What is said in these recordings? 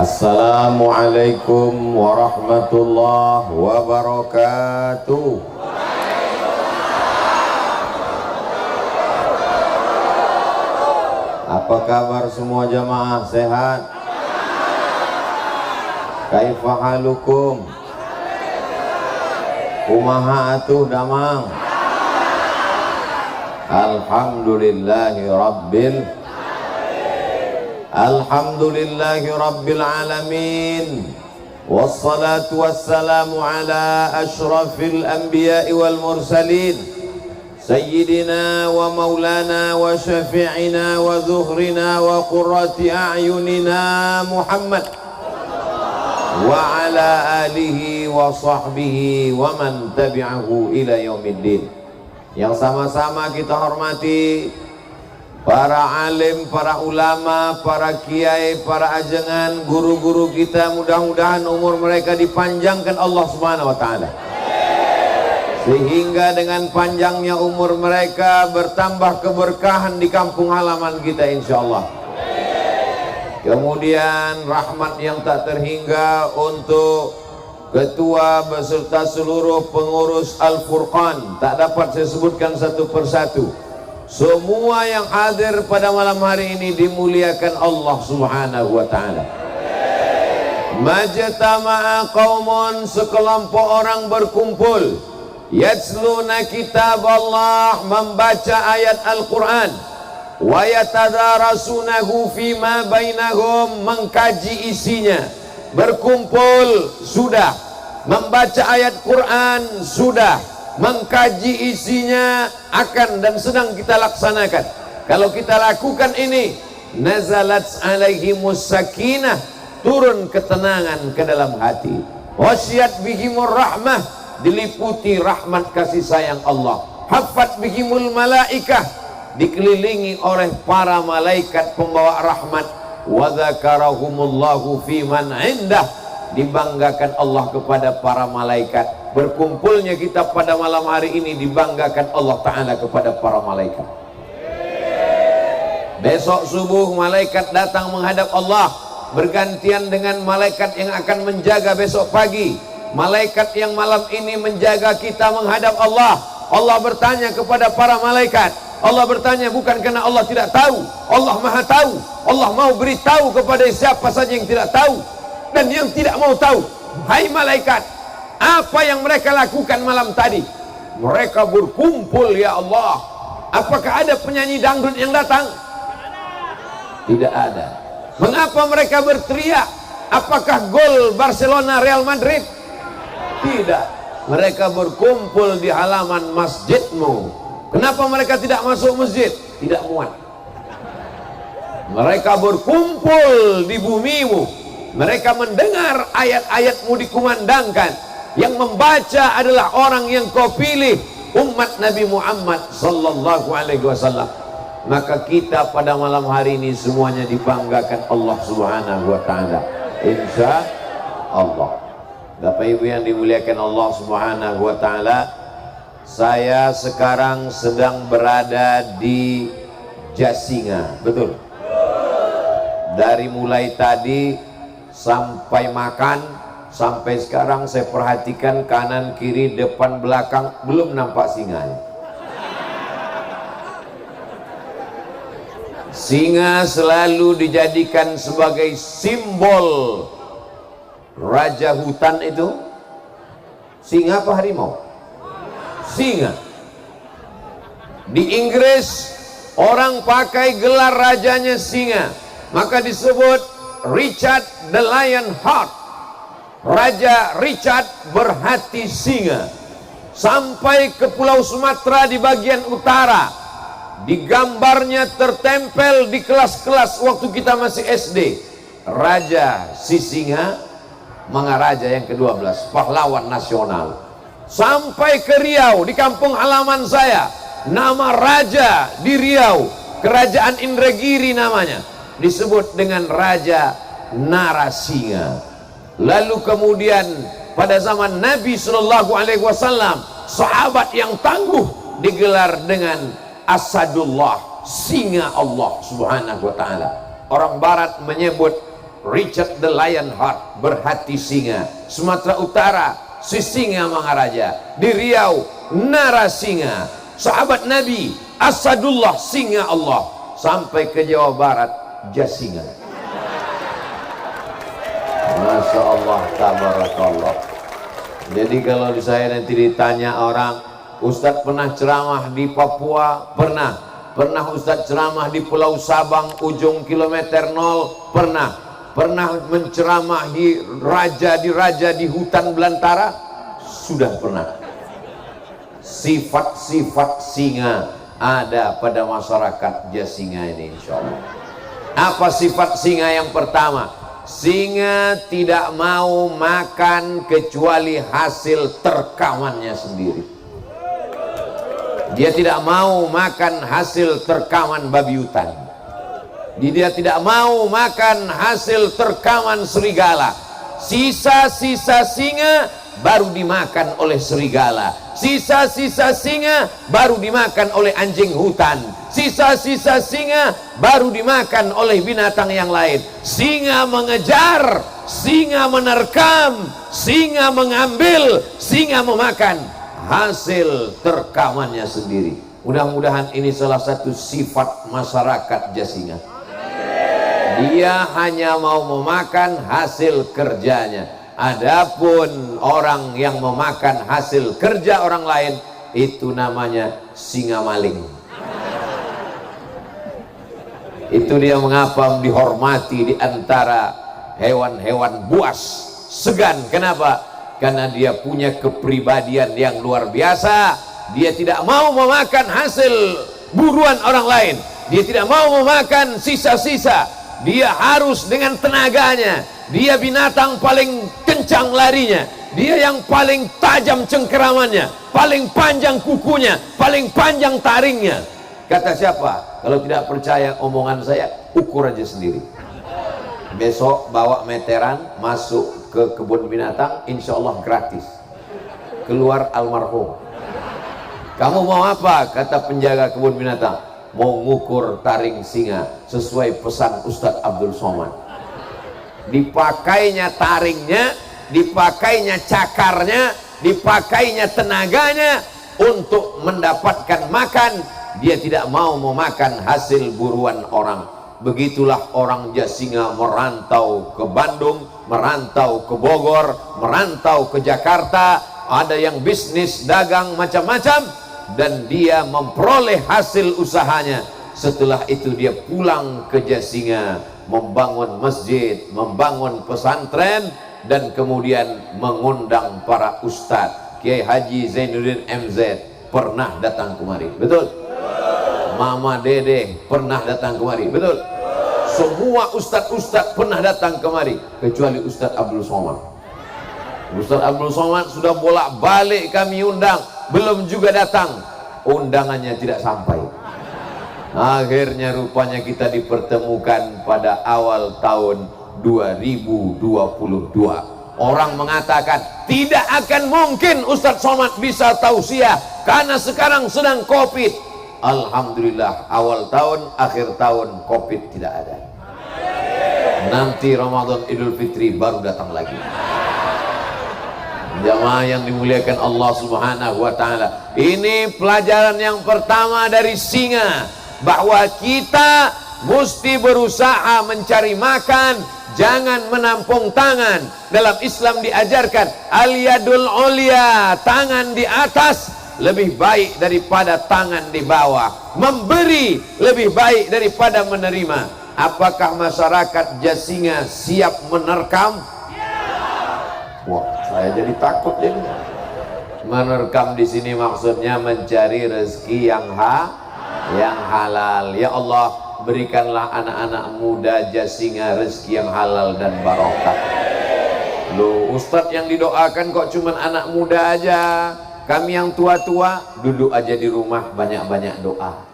Assalamualaikum warahmatullahi wabarakatuh. Apa kabar semua jamaah, sehat? Kaifa halukum? Kumaha atuh damang? Alhamdulillahi rabbil alamin. Wassalatu wassalamu ala ashrafil anbiya'i wal mursalin sayyidina wa maulana wa syafi'ina wa zuhrina wa qurrati a'yunina Muhammad wa ala alihi wa sahbihi wa man tabi'ahu ila yaumiddin. Yang sama-sama kita hormati para alim, para ulama, para kiai, para ajengan, guru-guru kita, mudah-mudahan umur mereka dipanjangkan Allah Subhanahu wa taala. Sehingga dengan panjangnya umur mereka bertambah keberkahan di kampung halaman kita insyaallah. Kemudian rahmat yang tak terhingga untuk ketua beserta seluruh pengurus Al-Furqan, tak dapat saya sebutkan satu persatu. Semua yang hadir pada malam hari ini dimuliakan Allah Subhanahu wa taala. Majtama'a qaumun, sekelompok orang berkumpul, yatsluna kitab Allah, membaca ayat Al-Quran, wa yatadarasunahu fima bainahum, mengkaji isinya. Berkumpul sudah, membaca ayat Quran sudah, mengkaji isinya akan dan sedang kita laksanakan. Kalau kita lakukan ini, nazalat alaihimus sakinah, turun ketenangan ke dalam hati. Wasyat bihimur rahmah, diliputi rahmat kasih sayang Allah. Haffat bihimul malaikah, dikelilingi oleh para malaikat pembawa rahmat. Wa dzakarahumullahu fi man indah, dibanggakan Allah kepada para malaikat. Berkumpulnya kita pada malam hari ini dibanggakan Allah Ta'ala kepada para malaikat. Besok subuh malaikat datang menghadap Allah, bergantian dengan malaikat yang akan menjaga besok pagi. Malaikat yang malam ini menjaga kita menghadap Allah. Allah bertanya kepada para malaikat. Allah bertanya bukan karena Allah tidak tahu, Allah maha tahu. Allah mau beritahu kepada siapa saja yang tidak tahu dan yang tidak mau tahu. Hai malaikat, apa yang mereka lakukan malam tadi? Mereka berkumpul ya Allah. Apakah ada penyanyi dangdut yang datang? Tidak ada. Mengapa mereka berteriak? Apakah gol Barcelona Real Madrid? Tidak. Mereka berkumpul di halaman masjidmu. Kenapa mereka tidak masuk masjid? Tidak muat. Mereka berkumpul di bumimu. Mereka mendengar ayat-ayatmu dikumandangkan. Yang membaca adalah orang yang kau pilih, umat Nabi Muhammad sallallahu alaihi wasallam. Maka kita pada malam hari ini semuanya dibanggakan Allah Subhanahu wa taala. Insya Allah. Bapak Ibu yang dimuliakan Allah Subhanahu wa taala, saya sekarang sedang berada di Jasinga, betul? Dari mulai tadi sampai makan, sampai sekarang saya perhatikan kanan, kiri, depan, belakang, belum nampak singanya. Singa selalu dijadikan sebagai simbol raja hutan itu. Singa apa harimau? Singa. Di Inggris orang pakai gelar rajanya singa, maka disebut Richard the Lion Heart. Raja Richard berhati singa. Sampai ke Pulau Sumatera di bagian utara, di gambarnya tertempel di kelas-kelas waktu kita masih SD, Raja si singa, Mangaraja yang ke-12, pahlawan nasional. Sampai ke Riau, di kampung halaman saya, nama raja di Riau, Kerajaan Indragiri namanya, disebut dengan Raja Narasinga. Lalu kemudian pada zaman Nabi Shallallahu Alaihi Wasallam, sahabat yang tangguh digelar dengan Asadullah, singa Allah Subhanahu Wa Taala. Orang Barat menyebut Richard the Lionheart, berhati singa. Sumatera Utara, si singa Maharaja. Di Riau, Narasinga. Sahabat Nabi, Asadullah, singa Allah. Sampai ke Jawa Barat, Jasinga. Masya Allah, tabarakallah. Jadi kalau saya nanti ditanya orang, Ustadz pernah ceramah di Papua? Pernah Ustadz ceramah di Pulau Sabang ujung kilometer 0? Pernah menceramahi raja di hutan belantara? Sudah pernah. Sifat-sifat singa ada pada masyarakat Jasinga ini, insya Allah. Apa sifat singa yang pertama? Singa tidak mau makan kecuali hasil terkamannya sendiri. Dia tidak mau makan hasil terkaman babi hutan. Dia tidak mau makan hasil terkaman serigala. Sisa-sisa singa baru dimakan oleh serigala. Sisa-sisa singa baru dimakan oleh anjing hutan. Sisa-sisa singa baru dimakan oleh binatang yang lain. Singa mengejar, singa menerkam, singa mengambil, singa memakan hasil terkamannya sendiri. Mudah-mudahan ini salah satu sifat masyarakat Jasinga. Dia hanya mau memakan hasil kerjanya. Adapun orang yang memakan hasil kerja orang lain, itu namanya singa maling. Itu dia mengapa dihormati di antara hewan-hewan buas, segan. Kenapa? Karena dia punya kepribadian yang luar biasa. Dia tidak mau memakan hasil buruan orang lain. Dia tidak mau memakan sisa-sisa. Dia harus dengan tenaganya. Dia binatang paling kencang larinya. Dia yang paling tajam cengkeramannya, paling panjang kukunya, paling panjang taringnya. Kata siapa? Kalau tidak percaya omongan saya, ukur aja sendiri. Besok bawa meteran masuk ke kebun binatang, insya Allah gratis. Keluar almarhum. Kamu mau apa? Kata penjaga kebun binatang, mau ngukur taring singa sesuai pesan Ustadz Abdul Somad. Dipakainya taringnya, dipakainya cakarnya, dipakainya tenaganya untuk mendapatkan makan. Dia tidak mau memakan hasil buruan orang. Begitulah orang Jasinga merantau ke Bandung, merantau ke Bogor, merantau ke Jakarta. Ada yang bisnis, dagang, macam-macam, dan dia memperoleh hasil usahanya. Setelah itu dia pulang ke Jasinga, membangun masjid, membangun pesantren, dan kemudian mengundang para ustadz. Kiai Haji Zainuddin MZ pernah datang kemari, betul? Mama Dede pernah datang kemari, betul? Semua ustadz-ustadz pernah datang kemari, kecuali Ustadz Abdul Somad. Ustadz Abdul Somad sudah bolak-balik kami undang, belum juga datang, undangannya tidak sampai. Akhirnya rupanya kita dipertemukan pada awal tahun 2022. Orang mengatakan tidak akan mungkin Ustadz Somad bisa tausiah karena sekarang sedang Covid. Alhamdulillah, awal tahun, akhir tahun Covid tidak ada. Nanti Ramadan Idul Fitri baru datang lagi. Jamaah yang dimuliakan Allah Subhanahu wa ta'ala, ini pelajaran yang pertama dari singa, bahwa kita mesti berusaha mencari makan, jangan menampung tangan. Dalam Islam diajarkan al-yadul ulya, tangan di atas lebih baik daripada tangan di bawah. Memberi lebih baik daripada menerima. Apakah masyarakat Jasinga siap menerkam? Wah, saya jadi takut jadi. Menerkam di sini maksudnya mencari rezeki yang halal. Ya Allah, berikanlah anak-anak muda Jasinga rezeki yang halal dan barokah. Loh, Ustadz yang didoakan kok cuman anak muda aja. Kami yang tua-tua duduk aja di rumah, banyak-banyak doa.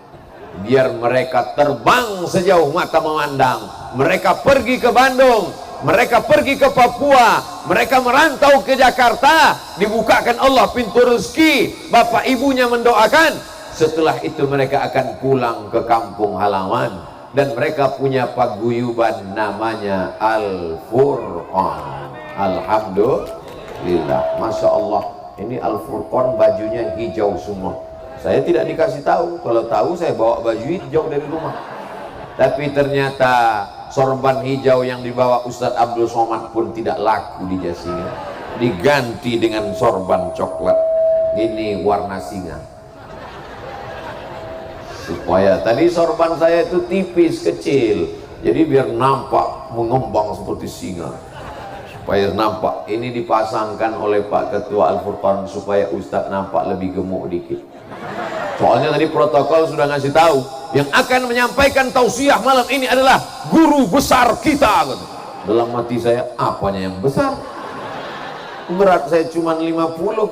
Biar mereka terbang sejauh mata memandang. Mereka pergi ke Bandung, mereka pergi ke Papua, mereka merantau ke Jakarta. Dibukakan Allah pintu rezeki, bapak ibunya mendoakan. Setelah itu mereka akan pulang ke kampung halaman. dan mereka punya paguyuban namanya Al-Furqan. Alhamdulillah, Masya Allah. Ini Al-Furqan bajunya hijau semua. Saya tidak dikasih tahu, kalau tahu saya bawa baju hijau dari rumah. Tapi ternyata sorban hijau yang dibawa Ustadz Abdul Somad pun tidak laku di Jasinga, diganti dengan sorban coklat. Ini warna singa, supaya tadi sorban saya itu tipis kecil, jadi biar nampak mengembang seperti singa, supaya nampak. Ini dipasangkan oleh Pak Ketua Al-Furqan supaya Ustadz nampak lebih gemuk dikit. Soalnya tadi protokol sudah ngasih tahu yang akan menyampaikan tausiah malam ini adalah guru besar kita. Dalam hati saya, apanya yang besar? Berat saya cuma 50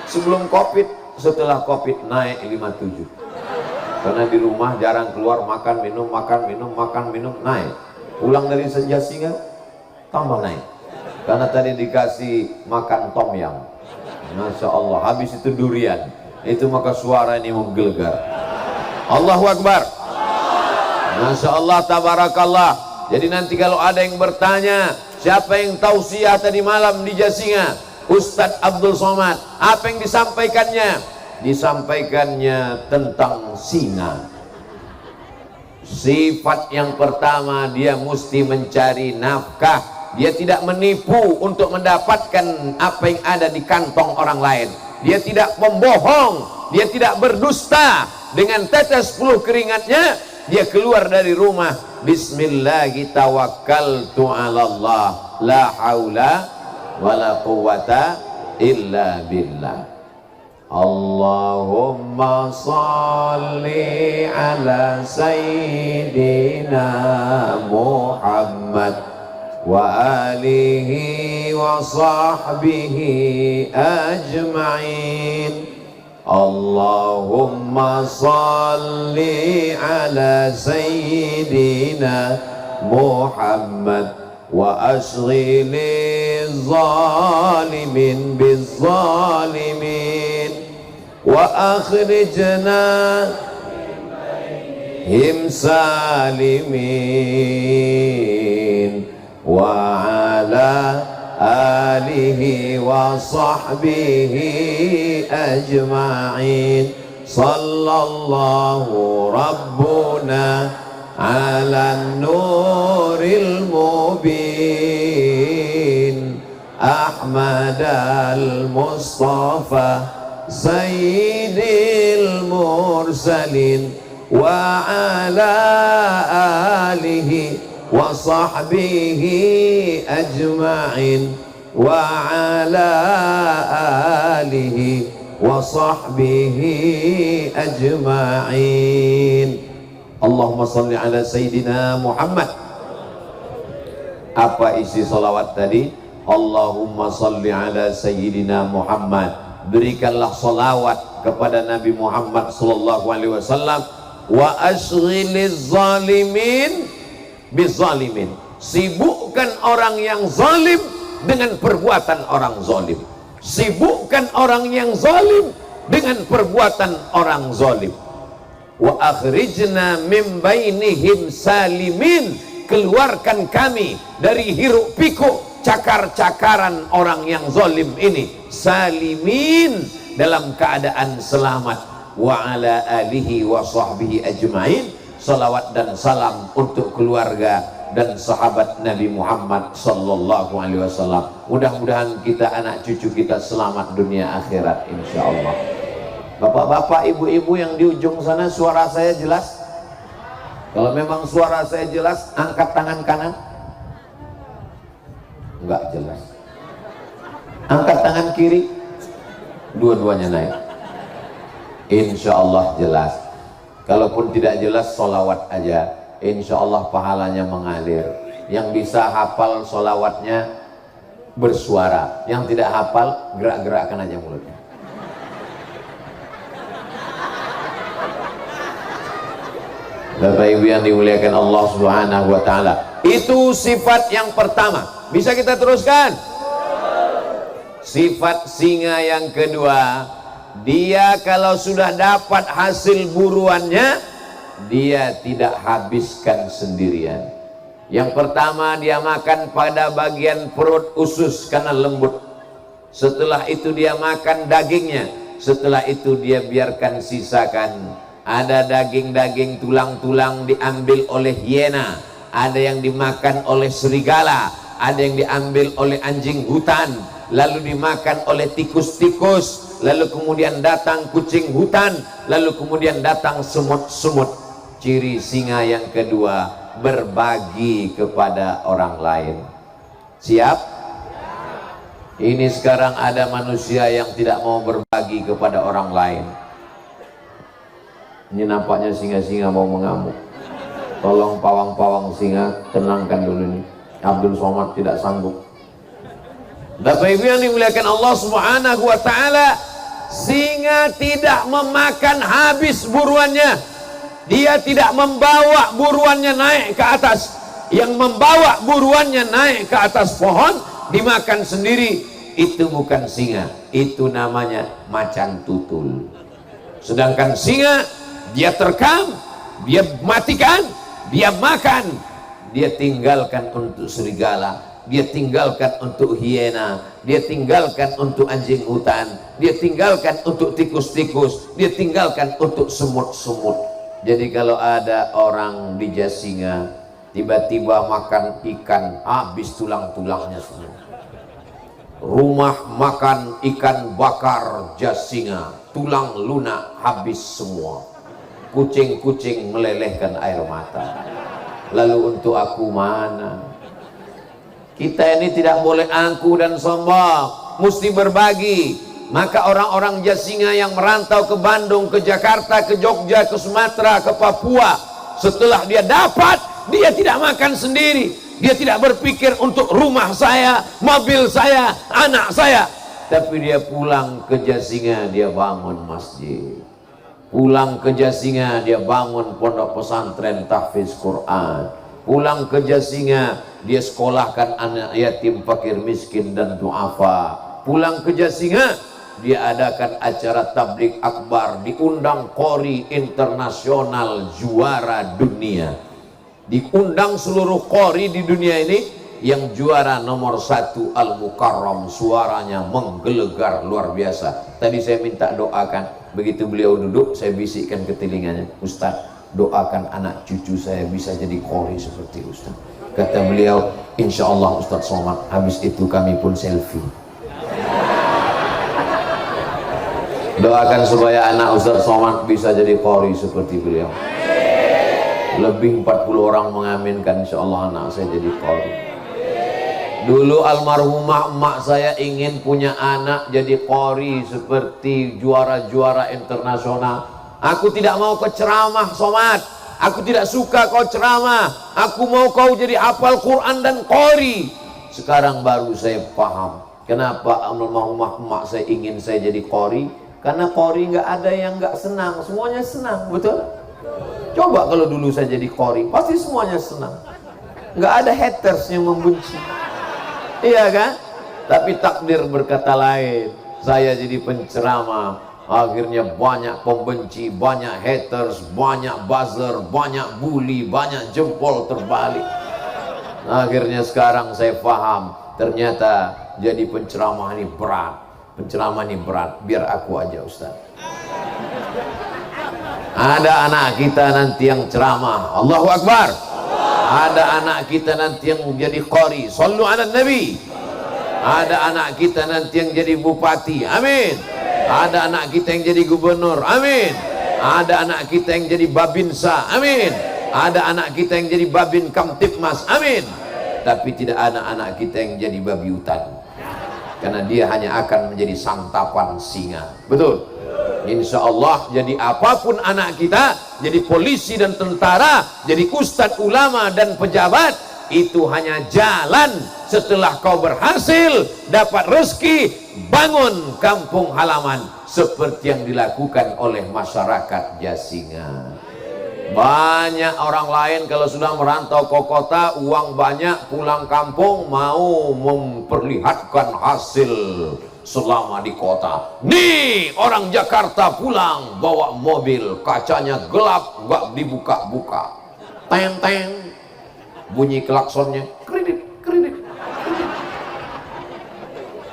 sebelum Covid, setelah Covid naik 57. Karena di rumah jarang keluar, makan minum naik. Pulang dari Jasinga tambah naik. Karena tadi dikasih makan tom yum. Masya Allah, habis itu durian. Itu maka suara ini menggelegar. Allahu Akbar. Masya Allah, tabarakallah. Jadi nanti kalau ada yang bertanya siapa yang tausiah tadi malam di Jasinga, Ustadz Abdul Somad, apa yang disampaikannya? Disampaikannya tentang singa. Sifat yang pertama, dia mesti mencari nafkah. Dia tidak menipu untuk mendapatkan apa yang ada di kantong orang lain. Dia tidak pembohong, dia tidak berdusta. Dengan tetes puluh keringatnya dia keluar dari rumah, bismillahi tawakkaltu ala Allah, la haula wala quwata illa billah. Allahumma salli ala sayyidina Muhammad wa alihi wa sahbihi ajma'in. Allahumma salli ala sayyidina Muhammad wa ashghili zalimin bizzalimin wa akhrijna him salimin wa ala alihi wa sahbihi ajma'in. Sallallahu rabbuna ala nuril mubin Ahmad al-Mustafa sayyidil mursalin wa ala alihi wa sahbihi ajma'in wa ala alihi wa sahbihi ajma'in. Allahumma salli ala sayyidina Muhammad. Apa isi salawat tadi? Allahumma salli ala sayyidina Muhammad. Berikanlah salawat kepada Nabi Muhammad sallallahu alaihi wasallam. Wa ashghiliz zalimin bizalimin. Sibukkan orang yang zalim dengan perbuatan orang zalim. Sibukkan orang yang zalim dengan perbuatan orang zalim. Wa akhrijna min bainihim salimin. Keluarkan kami dari hiruk pikuk cakar-cakaran orang yang zalim ini, salimin, dalam keadaan selamat. Wa ala alihi wa sahbihi ajma'in. Salawat dan salam untuk keluarga dan sahabat Nabi Muhammad sallallahu alaihi wasallam. Mudah-mudahan kita, anak cucu kita selamat dunia akhirat insyaallah. Bapak-bapak, ibu-ibu yang di ujung sana, suara saya jelas? Kalau memang suara saya jelas, angkat tangan kanan. Enggak jelas. Angkat tangan kiri. Dua-duanya naik. Insyaallah jelas. Kalaupun tidak jelas, solawat aja, insya Allah pahalanya mengalir. Yang bisa hafal solawatnya bersuara, yang tidak hafal gerak-gerakkan aja mulutnya. Bapak Ibu yang dimuliakan Allah Subhanahu wa taala, itu sifat yang pertama. Bisa kita teruskan? Sifat singa yang kedua, dia kalau sudah dapat hasil buruannya, dia tidak habiskan sendirian. Yang pertama, dia makan pada bagian perut usus karena lembut. Setelah itu dia makan dagingnya. Setelah itu dia biarkan sisakan. Ada daging-daging, tulang-tulang diambil oleh hiena, ada yang dimakan oleh serigala, ada yang diambil oleh anjing hutan, lalu dimakan oleh tikus-tikus, lalu kemudian datang kucing hutan, lalu kemudian datang semut-semut. Ciri singa yang kedua, berbagi kepada orang lain. Siap? Ini sekarang ada manusia yang tidak mau berbagi kepada orang lain. Ini nampaknya singa-singa mau mengamuk. Tolong pawang-pawang singa tenangkan dulu nih. Abdul Somad tidak sanggup. Bapak Ibu yang dimuliakan Allah Subhanahu wa taala, singa tidak memakan habis buruannya. Dia tidak membawa buruannya naik ke atas. Yang membawa buruannya naik ke atas pohon dimakan sendiri, itu bukan singa, itu namanya macan tutul. Sedangkan singa, dia terkam, dia matikan, dia makan, dia tinggalkan untuk serigala, dia tinggalkan untuk hiena, dia tinggalkan untuk anjing hutan, dia tinggalkan untuk tikus-tikus, dia tinggalkan untuk semut-semut. Jadi kalau ada orang di Jasinga tiba-tiba makan ikan, habis tulang-tulangnya semua. Rumah makan ikan bakar Jasinga, tulang lunak habis semua. Kucing-kucing melelehkan air mata. Lalu untuk aku mana? Kita ini tidak boleh angku dan sombong, mesti berbagi. Maka orang-orang Jasinga yang merantau ke Bandung, ke Jakarta, ke Jogja, ke Sumatera, ke Papua, setelah dia dapat, dia tidak makan sendiri. Dia tidak berpikir untuk rumah saya, mobil saya, anak saya. Tapi dia pulang ke Jasinga, dia bangun masjid. Pulang ke Jasinga, dia bangun pondok pesantren tahfiz Quran. Pulang ke Jasinga, dia sekolahkan anak yatim, fakir, miskin, dan duafa. Pulang ke Jasinga, dia adakan acara tabligh akbar, diundang Qori internasional juara dunia, diundang seluruh Qori di dunia ini. Yang juara nomor 1 Al Mukarram, suaranya menggelegar luar biasa. Tadi saya minta doakan, begitu beliau duduk saya bisikkan ke telinganya, Ustaz, doakan anak cucu saya bisa jadi Qori seperti Ustaz. Kata beliau, insya Allah Ustaz Somad. Habis itu kami pun selfie. Doakan supaya anak Ustaz Somad bisa jadi Qori seperti beliau. Lebih 40 orang mengaminkan, insya Allah anak saya jadi Qori. Dulu almarhumah emak saya ingin punya anak jadi Qori seperti juara-juara internasional. Aku tidak mau kau ceramah Somad, aku tidak suka kau ceramah, aku mau kau jadi hafal Quran dan Qori. Sekarang baru saya paham kenapa almarhumah emak saya ingin saya jadi Qori. Karena Qori nggak ada yang nggak senang, semuanya senang, betul? Coba kalau dulu saya jadi Qori, pasti semuanya senang, nggak ada haters yang membenci, iya kan? Tapi takdir berkata lain, saya jadi penceramah, akhirnya banyak pembenci, banyak haters, banyak buzzer, banyak bully, banyak jempol terbalik. Akhirnya sekarang saya paham, ternyata jadi penceramah ini berat. Penceramah ini berat, biar aku aja Ustaz. Ada anak kita nanti yang ceramah, Allahu Akbar. Ada anak kita nanti yang jadi Qori, Sallu ala Nabi. Ada anak kita nanti yang jadi bupati, amin. Ada anak kita yang jadi gubernur, amin. Ada anak kita yang jadi babinsa, amin. Ada anak kita yang jadi babin kamtipmas, amin. Tapi tidak ada anak kita yang jadi babi hutan, karena dia hanya akan menjadi santapan singa. Betul? Insya Allah, jadi apapun anak kita, jadi polisi dan tentara, jadi ustadz, ulama dan pejabat, itu hanya jalan setelah kau berhasil dapat rezeki bangun kampung halaman seperti yang dilakukan oleh masyarakat Jasinga. Banyak orang lain kalau sudah merantau ke kota, uang banyak, pulang kampung mau memperlihatkan hasil selama di kota. Nih orang Jakarta pulang bawa mobil, kacanya gelap, nggak dibuka-buka, teng teng, bunyi klaksonnya, kredit kredit.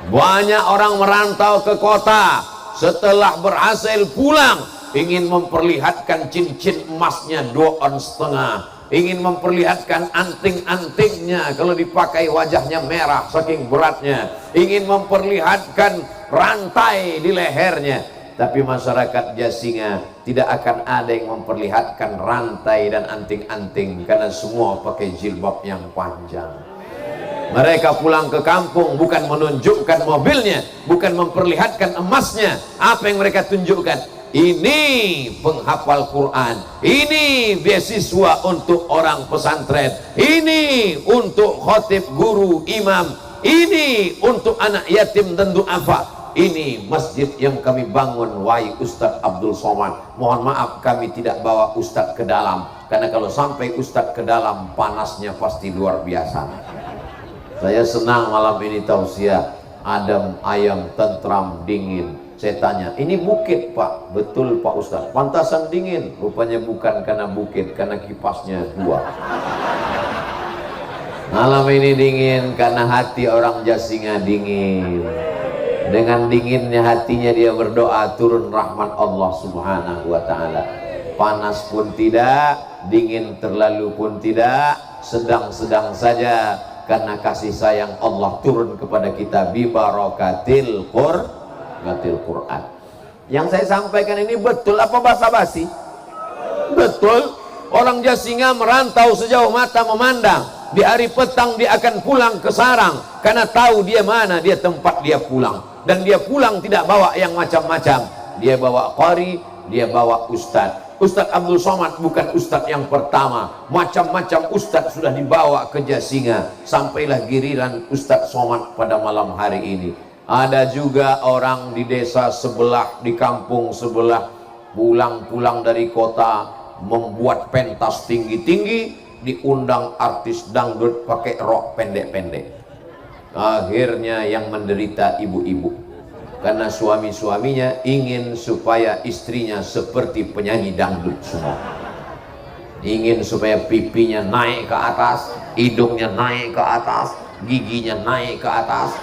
Banyak orang merantau ke kota, setelah berhasil pulang ingin memperlihatkan cincin emasnya 2,5 ons, ingin memperlihatkan anting-antingnya, kalau dipakai wajahnya merah saking beratnya, ingin memperlihatkan rantai di lehernya. Tapi masyarakat Jasinga tidak akan ada yang memperlihatkan rantai dan anting-anting, karena semua pakai jilbab yang panjang. Mereka pulang ke kampung bukan menunjukkan mobilnya, bukan memperlihatkan emasnya. Apa yang mereka tunjukkan? Ini penghafal Quran, ini beasiswa untuk orang pesantren, ini untuk khotib, guru, imam, ini untuk anak yatim dan duafa. Ini masjid yang kami bangun, wahai Ustadz Abdul Somad. Mohon maaf kami tidak bawa Ustadz ke dalam, karena kalau sampai Ustadz ke dalam panasnya pasti luar biasa. Saya senang malam ini tausiah, adem, ayam, tentram, dingin. Saya tanya, ini bukit Pak? Betul Pak Ustadz, pantasan dingin. Rupanya bukan karena bukit, karena kipasnya 2. Malam ini dingin karena hati orang Jasinga dingin. Dengan dinginnya hatinya dia berdoa, turun rahmat Allah subhanahu wa ta'ala. Panas pun tidak, dingin terlalu pun tidak, sedang-sedang saja, karena kasih sayang Allah turun kepada kita bi barakatil Quran. Yang saya sampaikan ini betul apa basa-basi? Betul. Orang Jasinga merantau sejauh mata memandang. Di hari petang dia akan pulang ke sarang, karena tahu dia mana dia tempat dia pulang. Dan dia pulang tidak bawa yang macam-macam. Dia bawa qari, dia bawa ustadz. Ustadz Abdul Somad bukan ustadz yang pertama. Macam-macam ustadz sudah dibawa ke Jasinga. Sampailah giliran Ustadz Somad pada malam hari ini. Ada juga orang di desa sebelah, di kampung sebelah, pulang-pulang dari kota membuat pentas tinggi-tinggi, diundang artis dangdut pakai rok pendek-pendek. Akhirnya yang menderita ibu-ibu, karena suami-suaminya ingin supaya istrinya seperti penyanyi dangdut semua. Ingin supaya pipinya naik ke atas, hidungnya naik ke atas, giginya naik ke atas.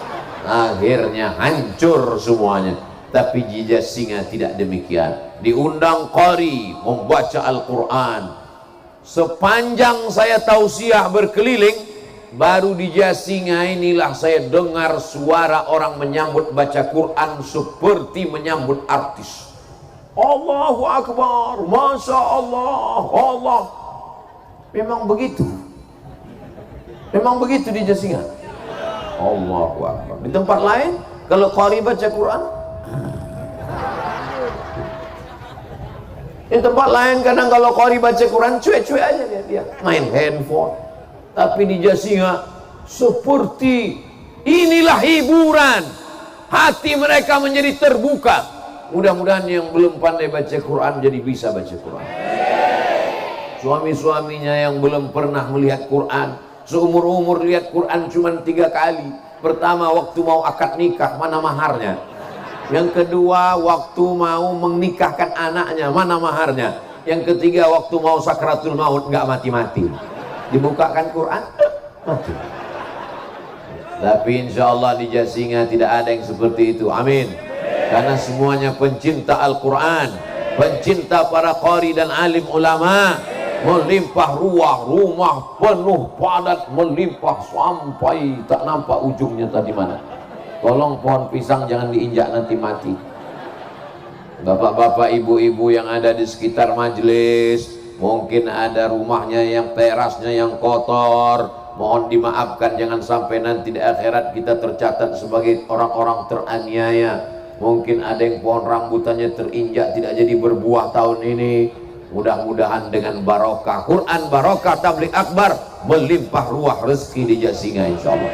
Akhirnya hancur semuanya. Tapi di Jasinga tidak demikian. Diundang qari membaca Al-Quran. Sepanjang saya tausiah berkeliling, baru di Jasinga inilah saya dengar suara orang menyambut baca Quran seperti menyambut artis. Allahu Akbar, Masya Allah, Allah. Memang begitu. Memang begitu di Jasinga. Allahu Akbar. Di tempat lain kalau qari baca Quran, di tempat lain kadang kalau qari baca Quran cuek-cuek aja dia main handphone. Tapi di Jasinga seperti inilah hiburan. Hati mereka menjadi terbuka. Mudah-mudahan yang belum pandai baca Quran jadi bisa baca Quran. Suami-suaminya yang belum pernah melihat Quran, seumur-umur lihat Quran cuma 3 kali. Pertama waktu mau akad nikah, mana maharnya? Yang kedua waktu mau menikahkan anaknya, mana maharnya? Yang ketiga waktu mau sakratul maut, nggak mati-mati. Dibukakan Quran, mati. Tapi insya Allah di Jasinga tidak ada yang seperti itu. Amin. Karena semuanya pencinta Al-Quran, pencinta para qari dan alim ulama. Melimpah ruah, rumah penuh padat, melimpah sampai tak nampak ujungnya tadi mana. Tolong pohon pisang jangan diinjak nanti mati. Bapak-bapak, ibu-ibu yang ada di sekitar majelis, mungkin ada rumahnya yang terasnya yang kotor, mohon dimaafkan, jangan sampai nanti di akhirat kita tercatat sebagai orang-orang teraniaya. Mungkin ada yang pohon rambutannya terinjak tidak jadi berbuah tahun ini. Mudah-mudahan dengan barokah Quran, barokah tabligh akbar, melimpah ruah rezeki di Jasinga insyaallah.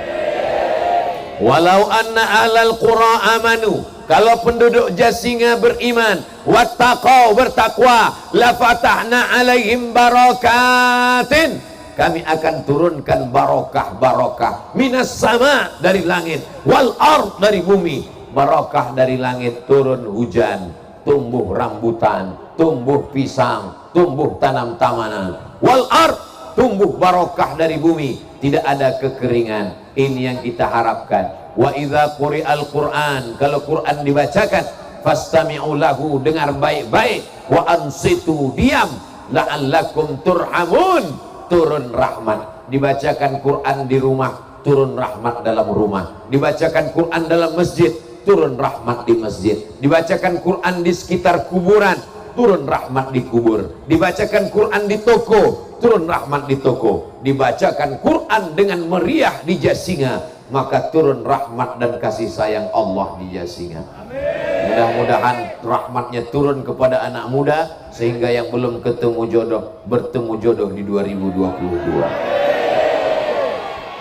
Walau anna ahlal qura amanu, kalau penduduk Jasinga beriman, wattaqau, bertakwa, la fatahna alaihim barakatin, kami akan turunkan barokah-barokah minas sama, dari langit, wal ard, dari bumi. barokah dari langit, turun hujan, tumbuh rambutan, tumbuh pisang, tumbuh tanam tamanan. Wal ard, tumbuh barokah dari bumi, tidak ada kekeringan. Ini yang kita harapkan. Wa idza quri'al Qur'an, kalau Quran dibacakan, fastami'u lahu, dengar baik-baik, wa ansitu, diam, la'allakum turhamun, turun rahmat. Dibacakan Quran di rumah, turun rahmat dalam rumah. Dibacakan Quran dalam masjid, turun rahmat di masjid. Dibacakan Quran di sekitar kuburan, turun rahmat di kubur. Dibacakan Quran di toko, turun rahmat di toko. Dibacakan Quran dengan meriah di Jasinga, maka turun rahmat dan kasih sayang Allah di Jasinga. Mudah-mudahan rahmatnya turun kepada anak muda, sehingga yang belum ketemu jodoh bertemu jodoh di 2022.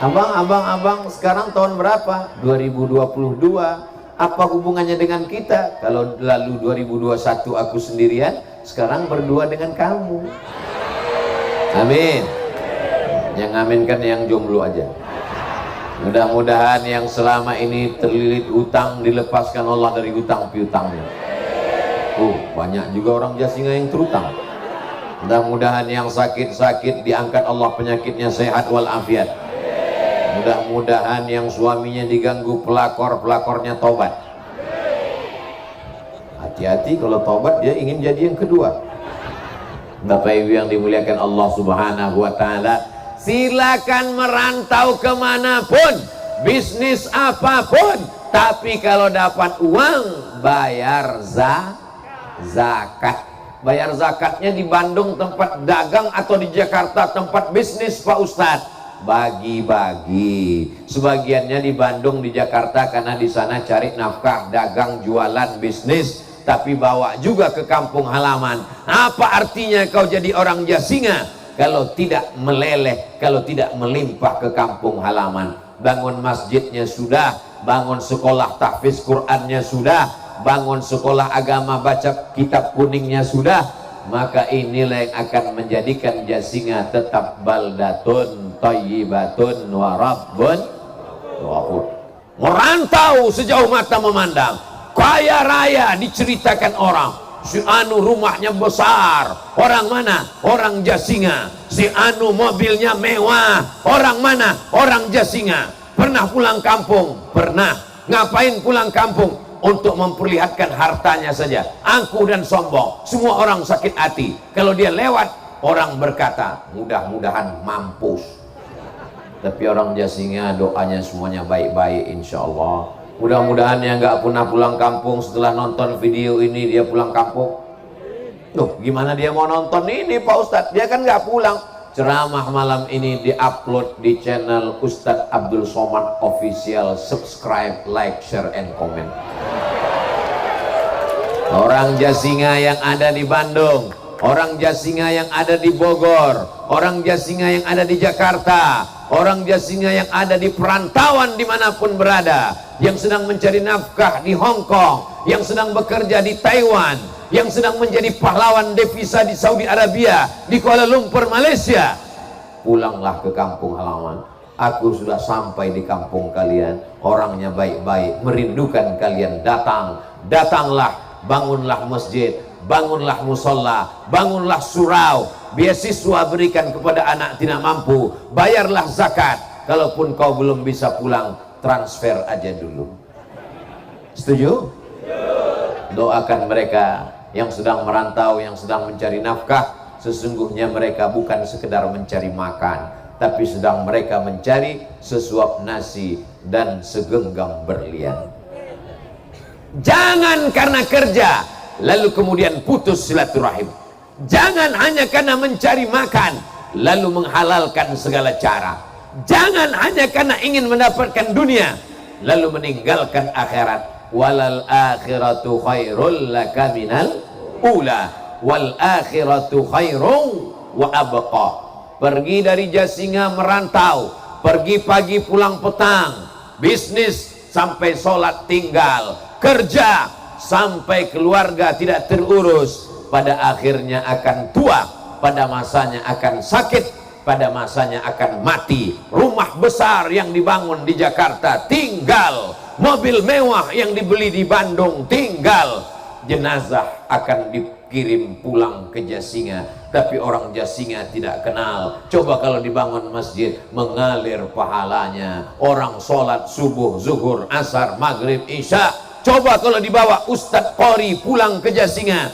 Abang, sekarang tahun berapa? 2022. Apa hubungannya dengan kita? Kalau lalu 2021 aku sendirian, sekarang berdua dengan kamu. Amin. Yang amin kan yang jomblo aja. Mudah-mudahan yang selama ini terlilit hutang dilepaskan Allah dari hutang piutangnya. Banyak juga orang Jasinga yang terutang. Mudah-mudahan yang sakit-sakit diangkat Allah penyakitnya, sehat walafiat. Mudah-mudahan yang suaminya diganggu pelakornya tobat. Hati-hati, kalau tobat dia ingin jadi yang kedua. Bapak Ibu yang dimuliakan Allah Subhanahu wa Ta'ala, silakan merantau kemanapun, bisnis apapun, tapi kalau dapat uang bayar zakat. Bayar zakatnya di Bandung tempat dagang atau di Jakarta tempat bisnis Pak Ustadz, bagi-bagi. Sebagiannya di Bandung, di Jakarta, karena di sana cari nafkah, dagang, jualan, bisnis, tapi bawa juga ke kampung halaman. Apa artinya kau jadi orang Jasinga kalau tidak meleleh, kalau tidak melimpah ke kampung halaman? Bangun masjidnya sudah, bangun sekolah tahfiz Qur'annya sudah, bangun sekolah agama baca kitab kuningnya sudah, maka inilah yang akan menjadikan Jasinga tetap baldatun thayyibatun wa rabbun ghafur. Merantau sejauh mata memandang, kaya raya diceritakan orang, si anu rumahnya besar, orang mana? Orang Jasinga. Si anu mobilnya mewah, orang mana? Orang Jasinga. Pernah pulang kampung? Pernah. Ngapain pulang kampung? Untuk memperlihatkan hartanya saja, angkuh dan sombong. Semua orang sakit hati. Kalau dia lewat, orang berkata, mudah-mudahan mampus. Tapi orang Jasinga doanya semuanya baik-baik, insya Allah. Mudah-mudahan yang nggak pernah pulang kampung setelah nonton video ini dia pulang kampung. Gimana dia mau nonton ini Pak Ustadz? Dia kan nggak pulang. Ceramah malam ini diupload di channel Ustadz Abdul Somad Official. Subscribe, like, share, and comment. Orang Jasinga yang ada di Bandung, orang Jasinga yang ada di Bogor, orang Jasinga yang ada di Jakarta, orang Jasinga yang ada di perantauan dimanapun berada, yang sedang mencari nafkah di Hong Kong, yang sedang bekerja di Taiwan, yang sedang menjadi pahlawan devisa di Saudi Arabia, di Kuala Lumpur, Malaysia, pulanglah ke kampung halaman. Aku sudah sampai di kampung kalian, orangnya baik-baik, merindukan kalian. Datanglah, bangunlah masjid, bangunlah musola, bangunlah surau, beasiswa berikan kepada anak tidak mampu, bayarlah zakat. Kalaupun kau belum bisa pulang, transfer aja dulu. Setuju? Doakan mereka yang sedang merantau, yang sedang mencari nafkah. Sesungguhnya mereka bukan sekedar mencari makan, tapi sedang mereka mencari sesuap nasi dan segenggam berlian. Jangan karena kerja lalu kemudian putus silaturahim. Jangan hanya karena mencari makan lalu menghalalkan segala cara. Jangan hanya karena ingin mendapatkan dunia lalu meninggalkan akhirat. Walal akhiratu khairul laka minal ula wal akhiratu khairun wa abqa. Pergi dari Jasinga merantau, pergi pagi pulang petang, bisnis sampai sholat tinggal, kerja sampai keluarga tidak terurus, pada akhirnya akan tua, pada masanya akan sakit, pada masanya akan mati. Rumah besar yang dibangun di Jakarta tinggal, mobil mewah yang dibeli di Bandung, tinggal jenazah akan dikirim pulang ke Jasinga, tapi orang Jasinga tidak kenal. Coba kalau dibangun masjid, mengalir pahalanya. Orang sholat subuh, zuhur, asar, maghrib, isya. Coba kalau dibawa Ustadz Qori pulang ke Jasinga,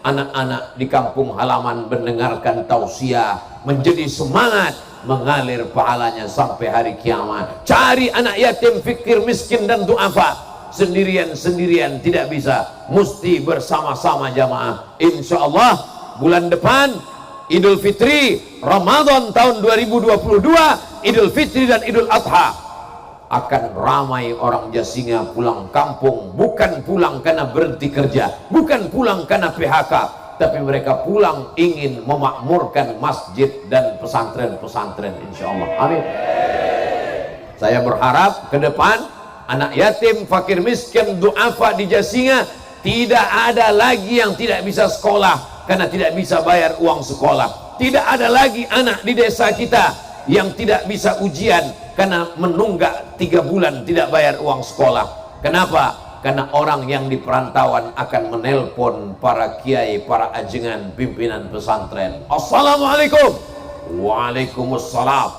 anak-anak di kampung halaman mendengarkan tausiah, menjadi semangat, mengalir pahalanya sampai hari kiamat. Cari anak yatim, fikir miskin dan du'afa. Sendirian-sendirian tidak bisa, mesti bersama-sama jamaah. Insya Allah bulan depan Idul Fitri, Ramadan tahun 2022, Idul Fitri dan Idul Adha, akan ramai orang Jasinga pulang kampung. Bukan pulang karena berhenti kerja, bukan pulang karena PHK, tapi mereka pulang ingin memakmurkan masjid dan pesantren-pesantren, insya Allah. Amin. Saya berharap ke depan anak yatim, fakir miskin, du'afa di Jasinga tidak ada lagi yang tidak bisa sekolah karena tidak bisa bayar uang sekolah. Tidak ada lagi anak di desa kita yang tidak bisa ujian karena menunggak 3 bulan tidak bayar uang sekolah. Kenapa? Karena orang yang di perantauan akan menelpon para kiai, para ajengan, pimpinan pesantren. Assalamualaikum. Waalaikumsalam.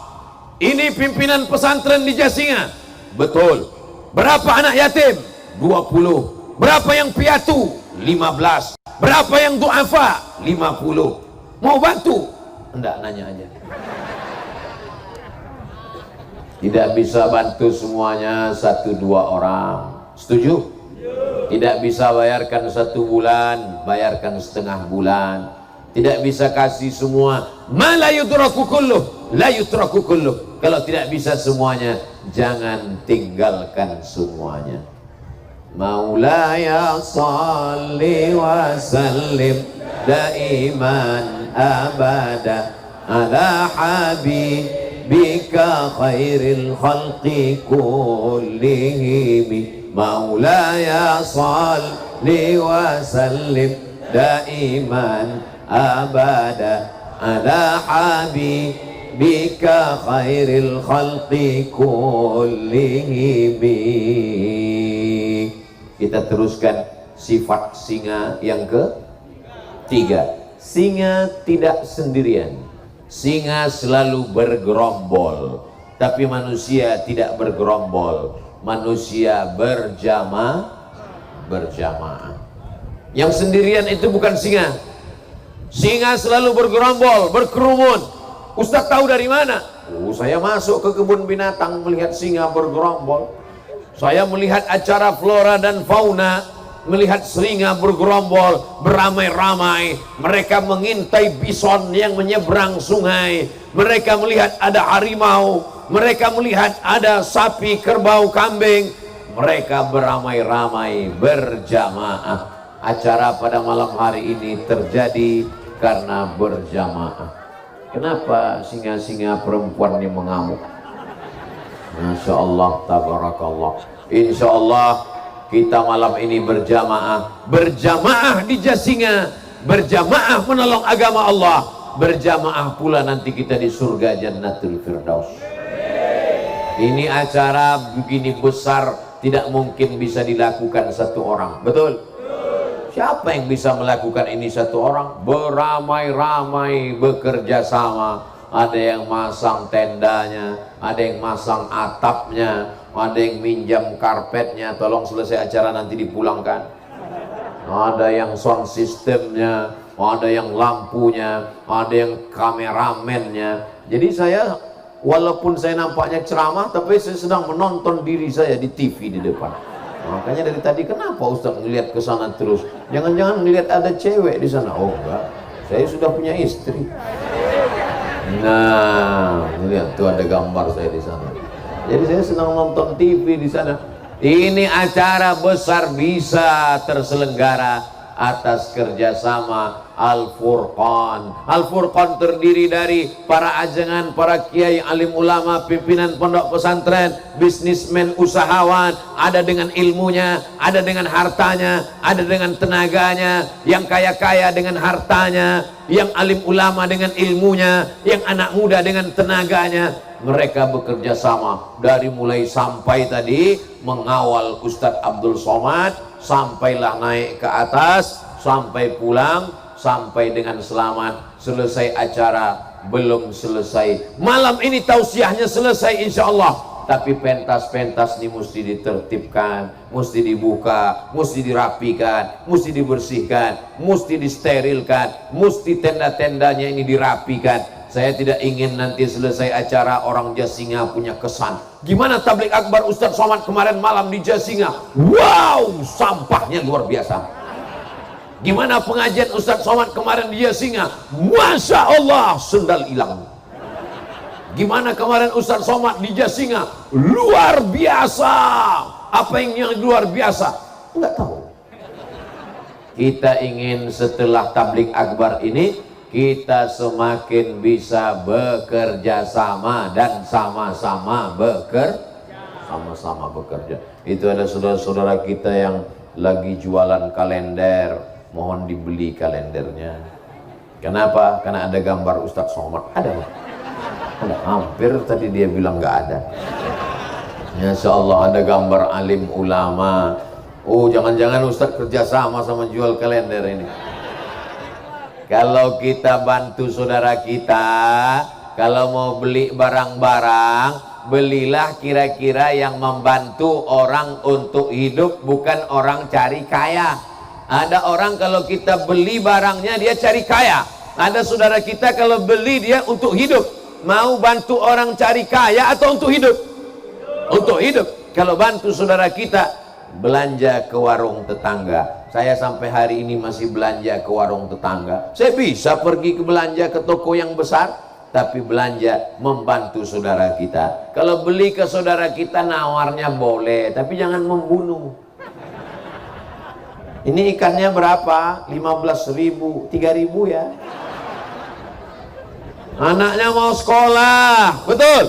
Ini pimpinan pesantren di Jasinga. Betul. Berapa anak yatim? 20. Berapa yang piatu? 15. Berapa yang du'afa? 50. Mau bantu? Enggak, nanya aja. Tidak bisa bantu semuanya 1-2 orang. Setuju? Tidak bisa bayarkan 1 bulan, bayarkan setengah bulan. Tidak bisa kasih semua. Ma la yudraku kulluh, la yudraku kulluh. Kalau tidak bisa semuanya, jangan tinggalkan semuanya. Maulaya salli wa sallim daiman abada ala habibika khairil khalqi kullihim. Maulaya salli wa sallim daiman abada ala habibika khairil khalqi kullihim. Kita teruskan sifat singa yang ketiga. Singa tidak sendirian, singa selalu bergerombol. Tapi manusia tidak bergerombol, manusia berjamaah. Yang sendirian itu bukan singa. Singa selalu bergerombol, berkerumun. Ustaz tahu dari mana? Saya masuk ke kebun binatang melihat singa bergerombol. Saya melihat acara flora dan fauna, melihat singa bergerombol, beramai-ramai. Mereka mengintai bison yang menyeberang sungai. Mereka melihat ada harimau. Mereka melihat ada sapi, kerbau, kambing. Mereka beramai-ramai, berjamaah. Acara pada malam hari ini terjadi karena berjamaah. Kenapa singa-singa perempuan ini mengamuk? Masya Allah, tabarakallah. Insya Allah kita malam ini berjamaah. Berjamaah di Jasinga, berjamaah menolong agama Allah, berjamaah pula nanti kita di surga Jannatul Firdaus. Ini acara begini besar, tidak mungkin bisa dilakukan 1 orang. Betul? Siapa yang bisa melakukan ini 1 orang? Beramai-ramai, bekerja sama. Ada yang masang tendanya, ada yang masang atapnya, ada yang minjam karpetnya, tolong selesai acara nanti dipulangkan. Ada yang sound systemnya, ada yang lampunya, ada yang kameramennya. Jadi saya, walaupun saya nampaknya ceramah, tapi saya sedang menonton diri saya di TV di depan. Makanya dari tadi, kenapa Ustaz ngelihat ke sana terus? Jangan-jangan ngelihat ada cewek di sana? Oh enggak, saya sudah punya istri. Nah, lihat tuh ada gambar saya di sana. Jadi saya sedang nonton TV di sana. Ini acara besar bisa terselenggara atas kerjasama Al-Furqan. Al-Furqan terdiri dari para ajengan, para kiai, alim ulama, pimpinan pondok pesantren, bisnismen, usahawan. Ada dengan ilmunya, ada dengan hartanya, ada dengan tenaganya. Yang kaya-kaya dengan hartanya, yang alim ulama dengan ilmunya, yang anak muda dengan tenaganya. Mereka bekerja sama dari mulai sampai tadi mengawal Ustadz Abdul Somad, sampailah naik ke atas, sampai pulang, sampai dengan selamat. Selesai acara, belum selesai. Malam ini tausiahnya selesai insya Allah. Tapi pentas-pentas ini mesti ditertibkan, mesti dibuka, mesti dirapikan, mesti dibersihkan, mesti disterilkan, mesti tenda-tendanya ini dirapikan. Saya tidak ingin nanti selesai acara orang Jasinga punya kesan, gimana tablik akbar Ustadz Somad kemarin malam di Jasinga, wow, sampahnya luar biasa. Gimana pengajian Ustadz Somad kemarin di Jasinga, Masya Allah, sendal hilang. Gimana kemarin Ustadz Somad di Jasinga, luar biasa. Apa yang luar biasa? Enggak tahu. Kita ingin setelah tablik akbar ini, kita semakin bisa bekerja sama dan sama-sama bekerja. Itu ada saudara-saudara kita yang lagi jualan kalender, mohon dibeli kalendernya. Kenapa? Karena ada gambar Ustadz Somad. Ada. Hampir tadi dia bilang nggak ada. Masya Allah, ada gambar alim ulama. Oh, jangan-jangan Ustadz kerjasama sama jual kalender ini. Kalau kita bantu saudara kita, kalau mau beli barang-barang, belilah kira-kira yang membantu orang untuk hidup, bukan orang cari kaya. Ada orang kalau kita beli barangnya dia cari kaya. Ada saudara kita kalau beli dia untuk hidup. Mau bantu orang cari kaya atau untuk hidup? Untuk hidup. Kalau bantu saudara kita belanja ke warung tetangga, saya sampai hari ini masih belanja ke warung tetangga. Saya bisa pergi ke belanja ke toko yang besar, tapi belanja membantu saudara kita. Kalau beli ke saudara kita nawarnya boleh, tapi jangan membunuh. Ini ikannya berapa? 15.000, 3.000 ya. Anaknya mau sekolah, betul.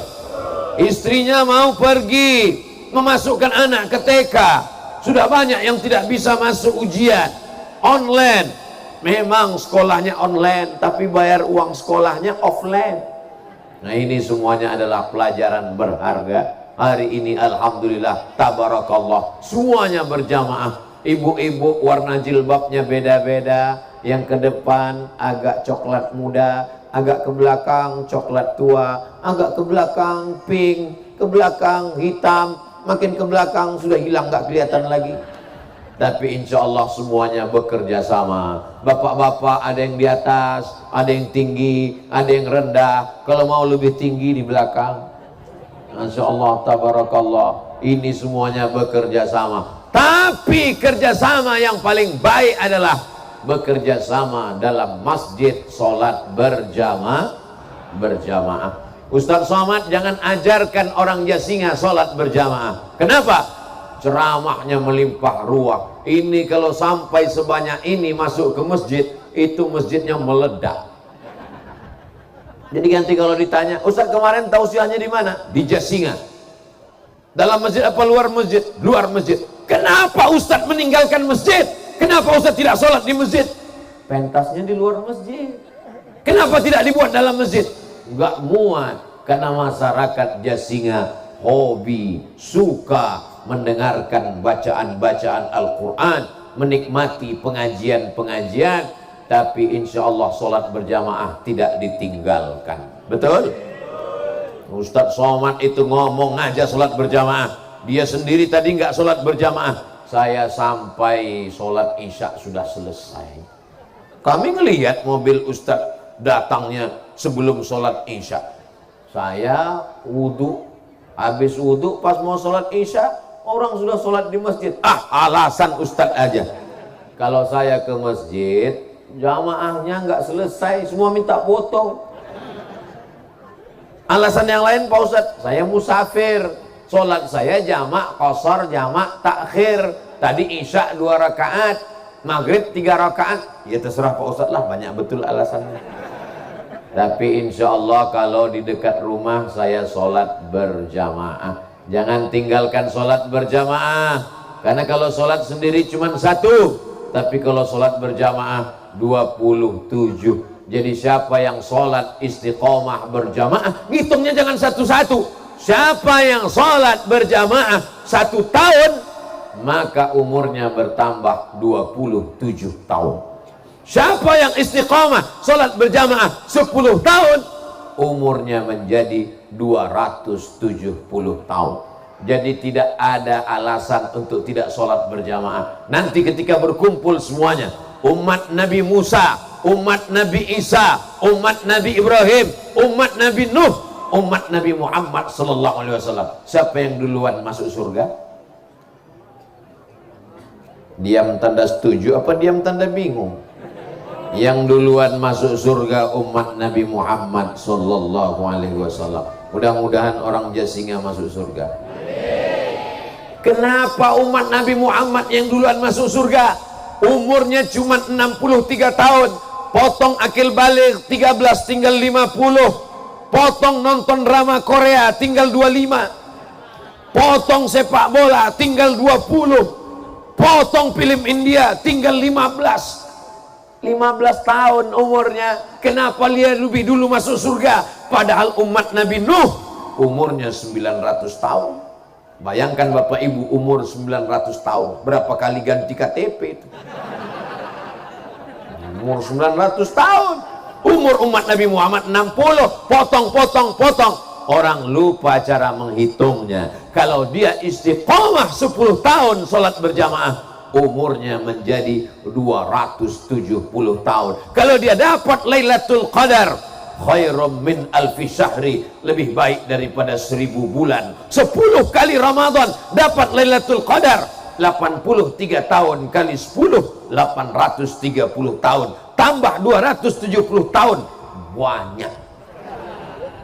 Istrinya mau pergi memasukkan anak ke TK. Sudah banyak yang tidak bisa masuk ujian online. Memang sekolahnya online, tapi bayar uang sekolahnya offline. Nah, ini semuanya adalah pelajaran berharga. Hari ini alhamdulillah, tabarakallah, semuanya berjamaah. Ibu-ibu warna jilbabnya beda-beda. Yang ke depan agak coklat muda, agak ke belakang coklat tua, agak ke belakang pink, ke belakang hitam, makin ke belakang sudah hilang, nggak kelihatan lagi. Tapi insya Allah semuanya bekerja sama. Bapak-bapak ada yang di atas, ada yang tinggi, ada yang rendah. Kalau mau lebih tinggi di belakang. Insya Allah, tabarakallah, ini semuanya bekerja sama. Tapi kerjasama yang paling baik adalah bekerja sama dalam masjid, sholat berjamaah. Ustadz Somad jangan ajarkan orang Jasinga sholat berjamaah. Kenapa? Ceramahnya melimpah ruah. Ini kalau sampai sebanyak ini masuk ke masjid, itu masjidnya meledak. Jadi nanti kalau ditanya, Ustadz kemarin tausiahnya di mana? Di Jasinga. Dalam masjid apa luar masjid? Luar masjid. Kenapa Ustadz meninggalkan masjid? Kenapa Ustadz tidak sholat di masjid? Pentasnya di luar masjid. Kenapa tidak dibuat dalam masjid? Enggak muat. Karena masyarakat Jasinga hobi, suka mendengarkan bacaan-bacaan Al-Quran, menikmati pengajian-pengajian, tapi insya Allah sholat berjamaah tidak ditinggalkan. Betul? Ustadz Somad itu ngomong aja sholat berjamaah. Dia sendiri tadi nggak sholat berjamaah. Saya sampai sholat isya sudah selesai. Kami ngelihat mobil Ustadz datangnya sebelum sholat isya. Saya wudhu, habis wudhu pas mau sholat isya, orang sudah sholat di masjid. Alasan Ustadz aja. Kalau saya ke masjid, jamaahnya nggak selesai, semua minta foto. Alasan yang lain Pak Ustadz, saya musafir, sholat saya jamak qasar, jamak takhir. Tadi isya 2 rakaat, maghrib 3 rakaat. Ya terserah Pak Ustadz lah, banyak betul alasannya. Tapi insya Allah kalau di dekat rumah saya sholat berjamaah. Jangan tinggalkan sholat berjamaah. Karena kalau sholat sendiri cuma 1, tapi kalau sholat berjamaah 27. Jadi siapa yang sholat istiqomah berjamaah, hitungnya jangan satu-satu. Siapa yang sholat berjamaah 1 tahun, maka umurnya bertambah 27 tahun. Siapa yang istiqomah sholat berjamaah 10 tahun, umurnya menjadi 270 tahun. Jadi tidak ada alasan untuk tidak sholat berjamaah. Nanti ketika berkumpul semuanya, umat Nabi Musa, umat Nabi Isa, umat Nabi Ibrahim, umat Nabi Nuh, umat Nabi Muhammad sallallahu alaihi wasallam, siapa yang duluan masuk surga? Diam tanda setuju apa diam tanda bingung? Yang duluan masuk surga umat Nabi Muhammad sallallahu alaihi wasallam. Mudah-mudahan orang Jasinga masuk surga. Kenapa umat Nabi Muhammad yang duluan masuk surga? Umurnya cuma 63 tahun. Potong akil balik 13 tinggal 50. Potong nonton drama Korea tinggal 25. Potong sepak bola tinggal 20. Potong film India tinggal 15 tahun umurnya. Kenapa dia lebih dulu masuk surga? Padahal umat Nabi Nuh umurnya 900 tahun. Bayangkan Bapak Ibu umur 900 tahun, berapa kali ganti KTP itu? Umur 900 tahun. Umur umat Nabi Muhammad 60. Potong. Orang lupa cara menghitungnya. Kalau dia istiqomah 10 tahun sholat berjamaah, umurnya menjadi 270 tahun. Kalau dia dapat Lailatul Qadar, khairum min alfi syahri, lebih baik daripada 1000 bulan. 10 kali Ramadan dapat Lailatul Qadar. 83 tahun kali 10, 830 tahun, tambah 270 tahun, banyak.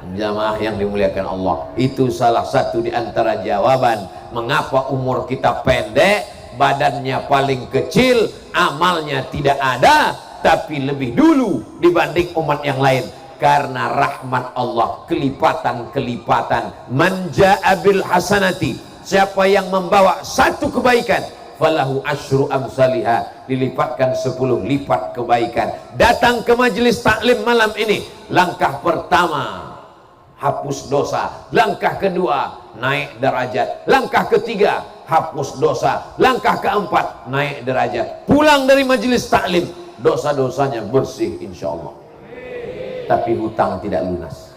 Jamaah yang dimuliakan Allah, itu salah satu di antara jawaban mengapa umur kita pendek, badannya paling kecil, amalnya tidak ada, tapi lebih dulu dibanding umat yang lain. Karena rahmat Allah, kelipatan-kelipatan. Man ja'a bil hasanati, siapa yang membawa satu kebaikan, falahu asyru amsalihah, dilipatkan 10 lipat kebaikan. Datang ke majelis taklim malam ini, langkah pertama hapus dosa, langkah kedua naik derajat, langkah ketiga hapus dosa, langkah keempat naik derajat. Pulang dari majelis taklim, dosa-dosanya bersih insyaallah, tapi hutang tidak lunas.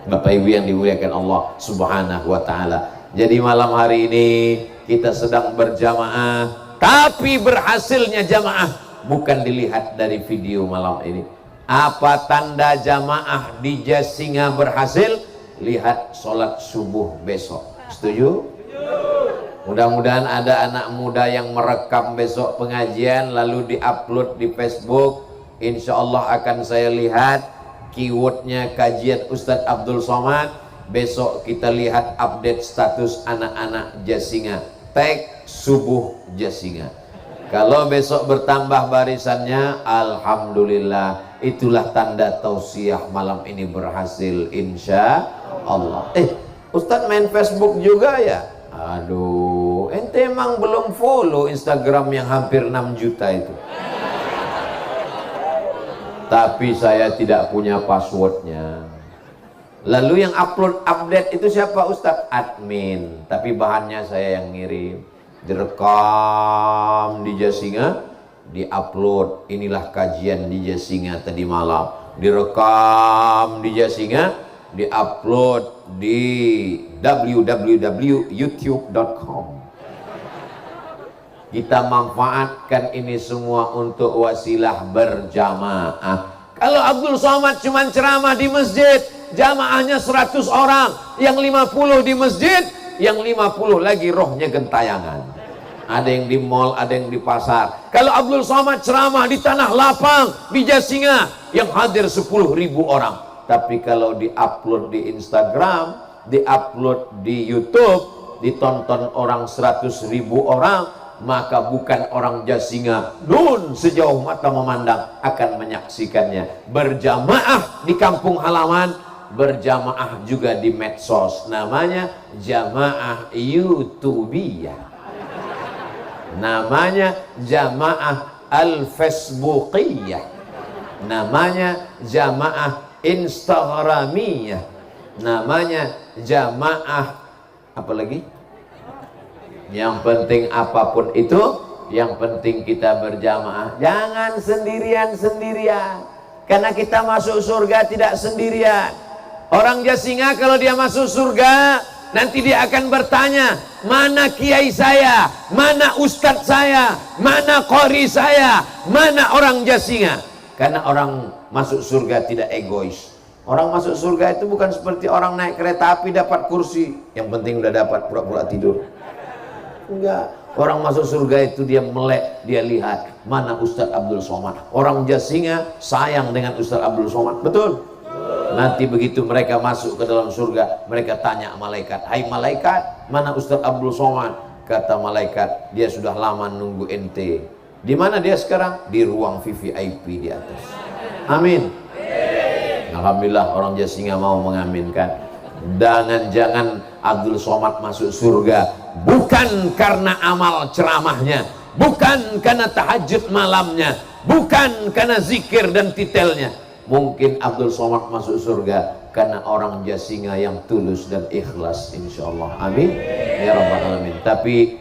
Bapak Ibu yang dimuliakan Allah subhanahu wa ta'ala, jadi malam hari ini kita sedang berjamaah, tapi berhasilnya jamaah bukan dilihat dari video malam ini. Apa tanda jamaah di Jasinga berhasil? Lihat sholat subuh besok. Setuju? Mudah-mudahan ada anak muda yang merekam besok pengajian lalu diupload di Facebook. Insya Allah akan saya lihat keywordnya kajian Ustadz Abdul Somad. Besok kita lihat update status anak-anak Jasinga, tag subuh Jasinga. Kalau besok bertambah barisannya, alhamdulillah, itulah tanda tausiah malam ini berhasil insya Allah. Ustadz main Facebook juga ya? Aduh, ente emang belum follow Instagram yang hampir 6 juta itu. Tapi saya tidak punya passwordnya. Lalu yang upload update itu siapa Ustadz? Admin, tapi bahannya saya yang ngirim. Direkam di Jasinga, diupload. Inilah kajian di Jasinga tadi malam. Direkam di Jasinga, diupload di www.youtube.com. Kita manfaatkan ini semua untuk wasilah berjamaah. Kalau Abdul Somad cuma ceramah di masjid, jamaahnya 100 orang, yang 50 di masjid, yang 50 lagi rohnya gentayangan. Ada yang di mall, ada yang di pasar. Kalau Abdul Somad ceramah di tanah lapang, di Jasinga, yang hadir 10.000 orang. Tapi kalau diupload di Instagram, diupload di YouTube, ditonton orang 100.000 orang, maka bukan orang Jasinga nun sejauh mata memandang akan menyaksikannya. Berjamaah di kampung halaman, berjamaah juga di medsos, namanya jamaah YouTubiyah, namanya jamaah al-Facebookiyah. namanya jamaah instagramiyah, namanya jamaah apa lagi? Yang penting apapun itu, yang penting kita berjamaah. Jangan sendirian-sendirian, karena kita masuk surga tidak sendirian. Orang Jasinga kalau dia masuk surga, nanti dia akan bertanya, mana kiai saya, mana ustadz saya, mana qori saya, mana orang Jasinga. Karena orang masuk surga tidak egois. Orang masuk surga itu bukan seperti orang naik kereta api dapat kursi, yang penting udah dapat, pura-pura tidur. Enggak. Orang masuk surga itu dia melek, dia lihat mana Ustadz Abdul Somad. Orang Jasinga sayang dengan Ustadz Abdul Somad, betul? Nanti begitu mereka masuk ke dalam surga, mereka tanya malaikat, hai malaikat, mana Ustadz Abdul Somad? Kata malaikat, dia sudah lama nunggu ente. Di mana dia sekarang? Di ruang VVIP di atas. Amin. Alhamdulillah orang Jasinga mau mengaminkan. Jangan Abdul Somad masuk surga bukan karena amal ceramahnya, bukan karena tahajud malamnya, bukan karena zikir dan titelnya. Mungkin Abdul Somad masuk surga karena orang Jasinga yang tulus dan ikhlas, insyaallah. Amin ya rabbal alamin. Tapi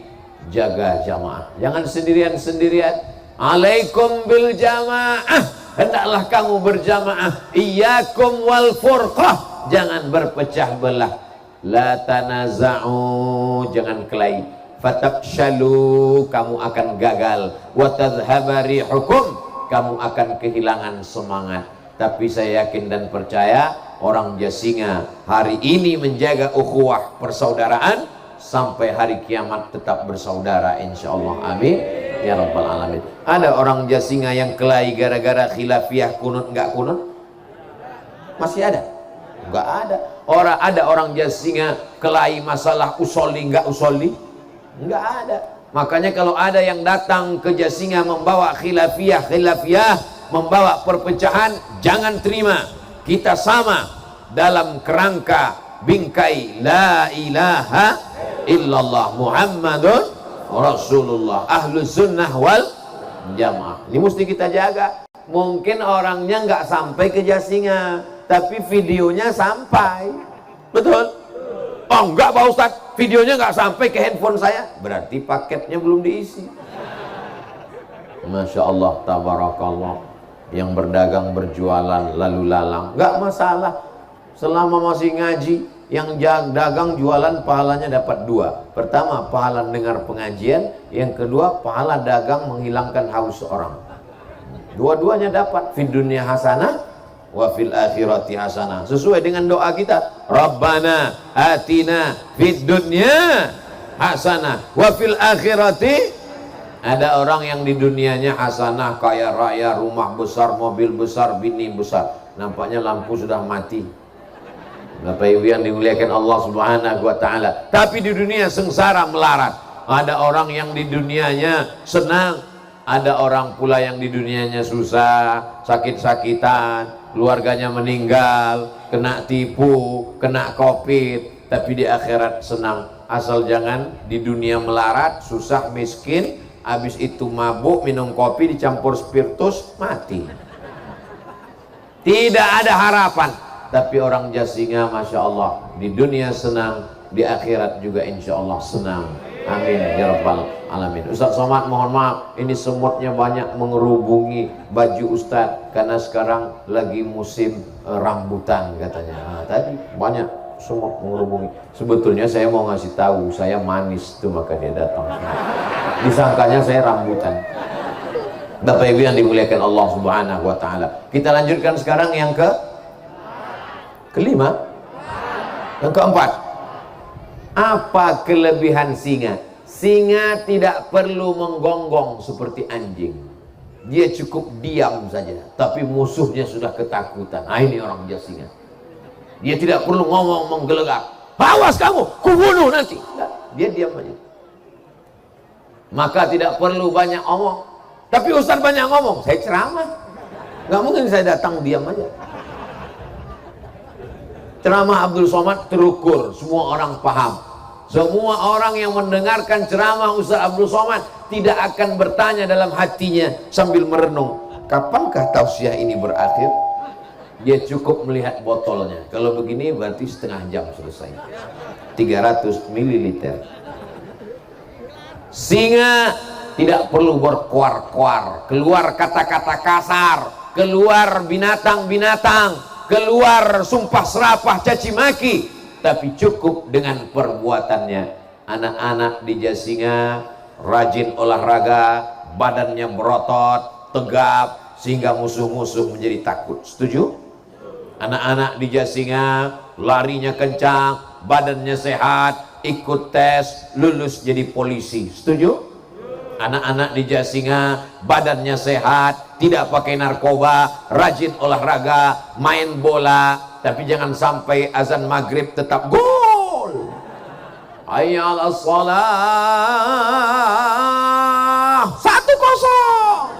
jaga jamaah, jangan sendirian-sendirian. Alaikum bil jamaah, hendaklah kamu berjamaah. Iyyakum wal furqah, jangan berpecah belah. La tanaza'u, jangan kelahi. Fatafshalu, kamu akan gagal. Wa tadhhaba rihukum, kamu akan kehilangan semangat. Tapi saya yakin dan percaya orang Jasinga hari ini menjaga ukhuwah persaudaraan sampai hari kiamat tetap bersaudara, insyaallah. Amin ya rabbal alamin. Ada orang Jasinga yang kelahi gara-gara khilafiyah kunut enggak kunut? Masih ada? Enggak ada. Ada orang Jasinga kelahi masalah usolli enggak usolli? Enggak ada. Makanya kalau ada yang datang ke Jasinga membawa khilafiyah, membawa perpecahan, jangan terima. Kita sama dalam kerangka bingkai la ilaha illallah Muhammadun Rasulullah, ahlus sunnah wal jamaah. Ini mesti kita jaga. Mungkin orangnya nggak sampai ke Jasinga, tapi videonya sampai. Betul? Oh enggak Pak Ustadz, videonya nggak sampai ke handphone saya, berarti paketnya belum diisi. Masya Allah, tabarakallah. Yang berdagang berjualan lalu lalang nggak masalah, selama masih ngaji. Yang dagang jualan pahalanya dapat dua. Pertama pahala dengar pengajian, yang kedua pahala dagang menghilangkan haus orang. Dua-duanya dapat. Fid dunya hasanah wa fil akhirati hasanah, sesuai dengan doa kita, Rabbana atina fid dunya hasanah wa fil akhirati. Ada orang yang di dunianya hasanah, kaya raya, rumah besar, mobil besar, bini besar, nampaknya lampu sudah mati. Bapak Ibu yang dimuliakan Allah Subhanahu wa taala, tapi di dunia sengsara melarat. Ada orang yang di dunianya senang, ada orang pula yang di dunianya susah, sakit-sakitan, keluarganya meninggal, kena tipu, kena covid, tapi di akhirat senang. Asal jangan di dunia melarat, susah, miskin, habis itu mabuk, minum kopi dicampur spiritus, mati. Tidak ada harapan. Tapi orang Jasinga Masya Allah, di dunia senang, di akhirat juga insya Allah senang. Amin ya rabbal alamin. Ustaz Somad mohon maaf, ini semutnya banyak mengerubungi baju Ustaz, karena sekarang lagi musim rambutan katanya. Nah, tadi banyak semut mengerubungi. Sebetulnya saya mau ngasih tahu saya manis tuh, maka dia datang. Disangkanya saya rambutan. Bapak Ibu yang dimuliakan Allah Subhanahu wa taala. Kita lanjutkan sekarang yang kelima. Yang keempat. Apa kelebihan singa? Singa tidak perlu menggonggong seperti anjing. Dia cukup diam saja, tapi musuhnya sudah ketakutan. Nah, ini orang Jasinga. Dia tidak perlu ngomong menggelegak. Awas kamu, kubunuh nanti. Nah, dia diam aja. Maka tidak perlu banyak omong. Tapi Ustaz banyak ngomong, saya ceramah. Nggak mungkin saya datang diam aja. Ceramah Abdul Somad terukur, semua orang paham. Semua orang yang mendengarkan ceramah Ustaz Abdul Somad tidak akan bertanya dalam hatinya sambil merenung, Kapankah tausiah ini berakhir? Dia cukup melihat botolnya. Kalau begini berarti setengah jam selesai. 300 ml. Singa tidak perlu berkuar-kuar, keluar kata-kata kasar, keluar binatang-binatang, keluar sumpah serapah caci maki, tapi cukup dengan perbuatannya. Anak-anak di Jasinga rajin olahraga, badannya berotot, tegap, sehingga musuh-musuh menjadi takut. Setuju? Anak-anak di Jasinga larinya kencang, badannya sehat, ikut tes, lulus jadi polisi. Setuju? Anak-anak di Jasinga badannya sehat, tidak pakai narkoba, rajin olahraga, main bola, tapi jangan sampai azan maghrib tetap gol. Hayya 'alas shalah. 1-0.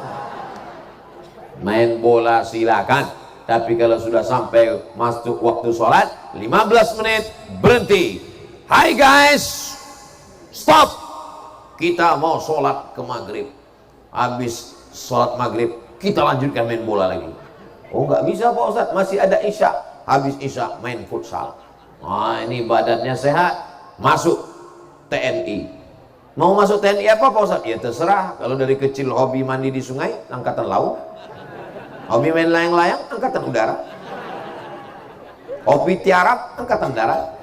Main bola silakan, tapi kalau sudah sampai masuk waktu sholat 15 menit berhenti. Hai guys, stop, kita mau sholat ke maghrib. Habis sholat maghrib kita lanjutkan main bola lagi. Oh nggak bisa Pak Ustadz, masih ada isya. Habis isya main futsal. Nah ini badannya sehat, masuk TNI. Mau masuk TNI apa Pak Ustadz? Ya terserah. Kalau dari kecil hobi mandi di sungai, angkatan laut. Hobi main layang-layang, angkatan udara. Hobi tiarap, angkatan darat.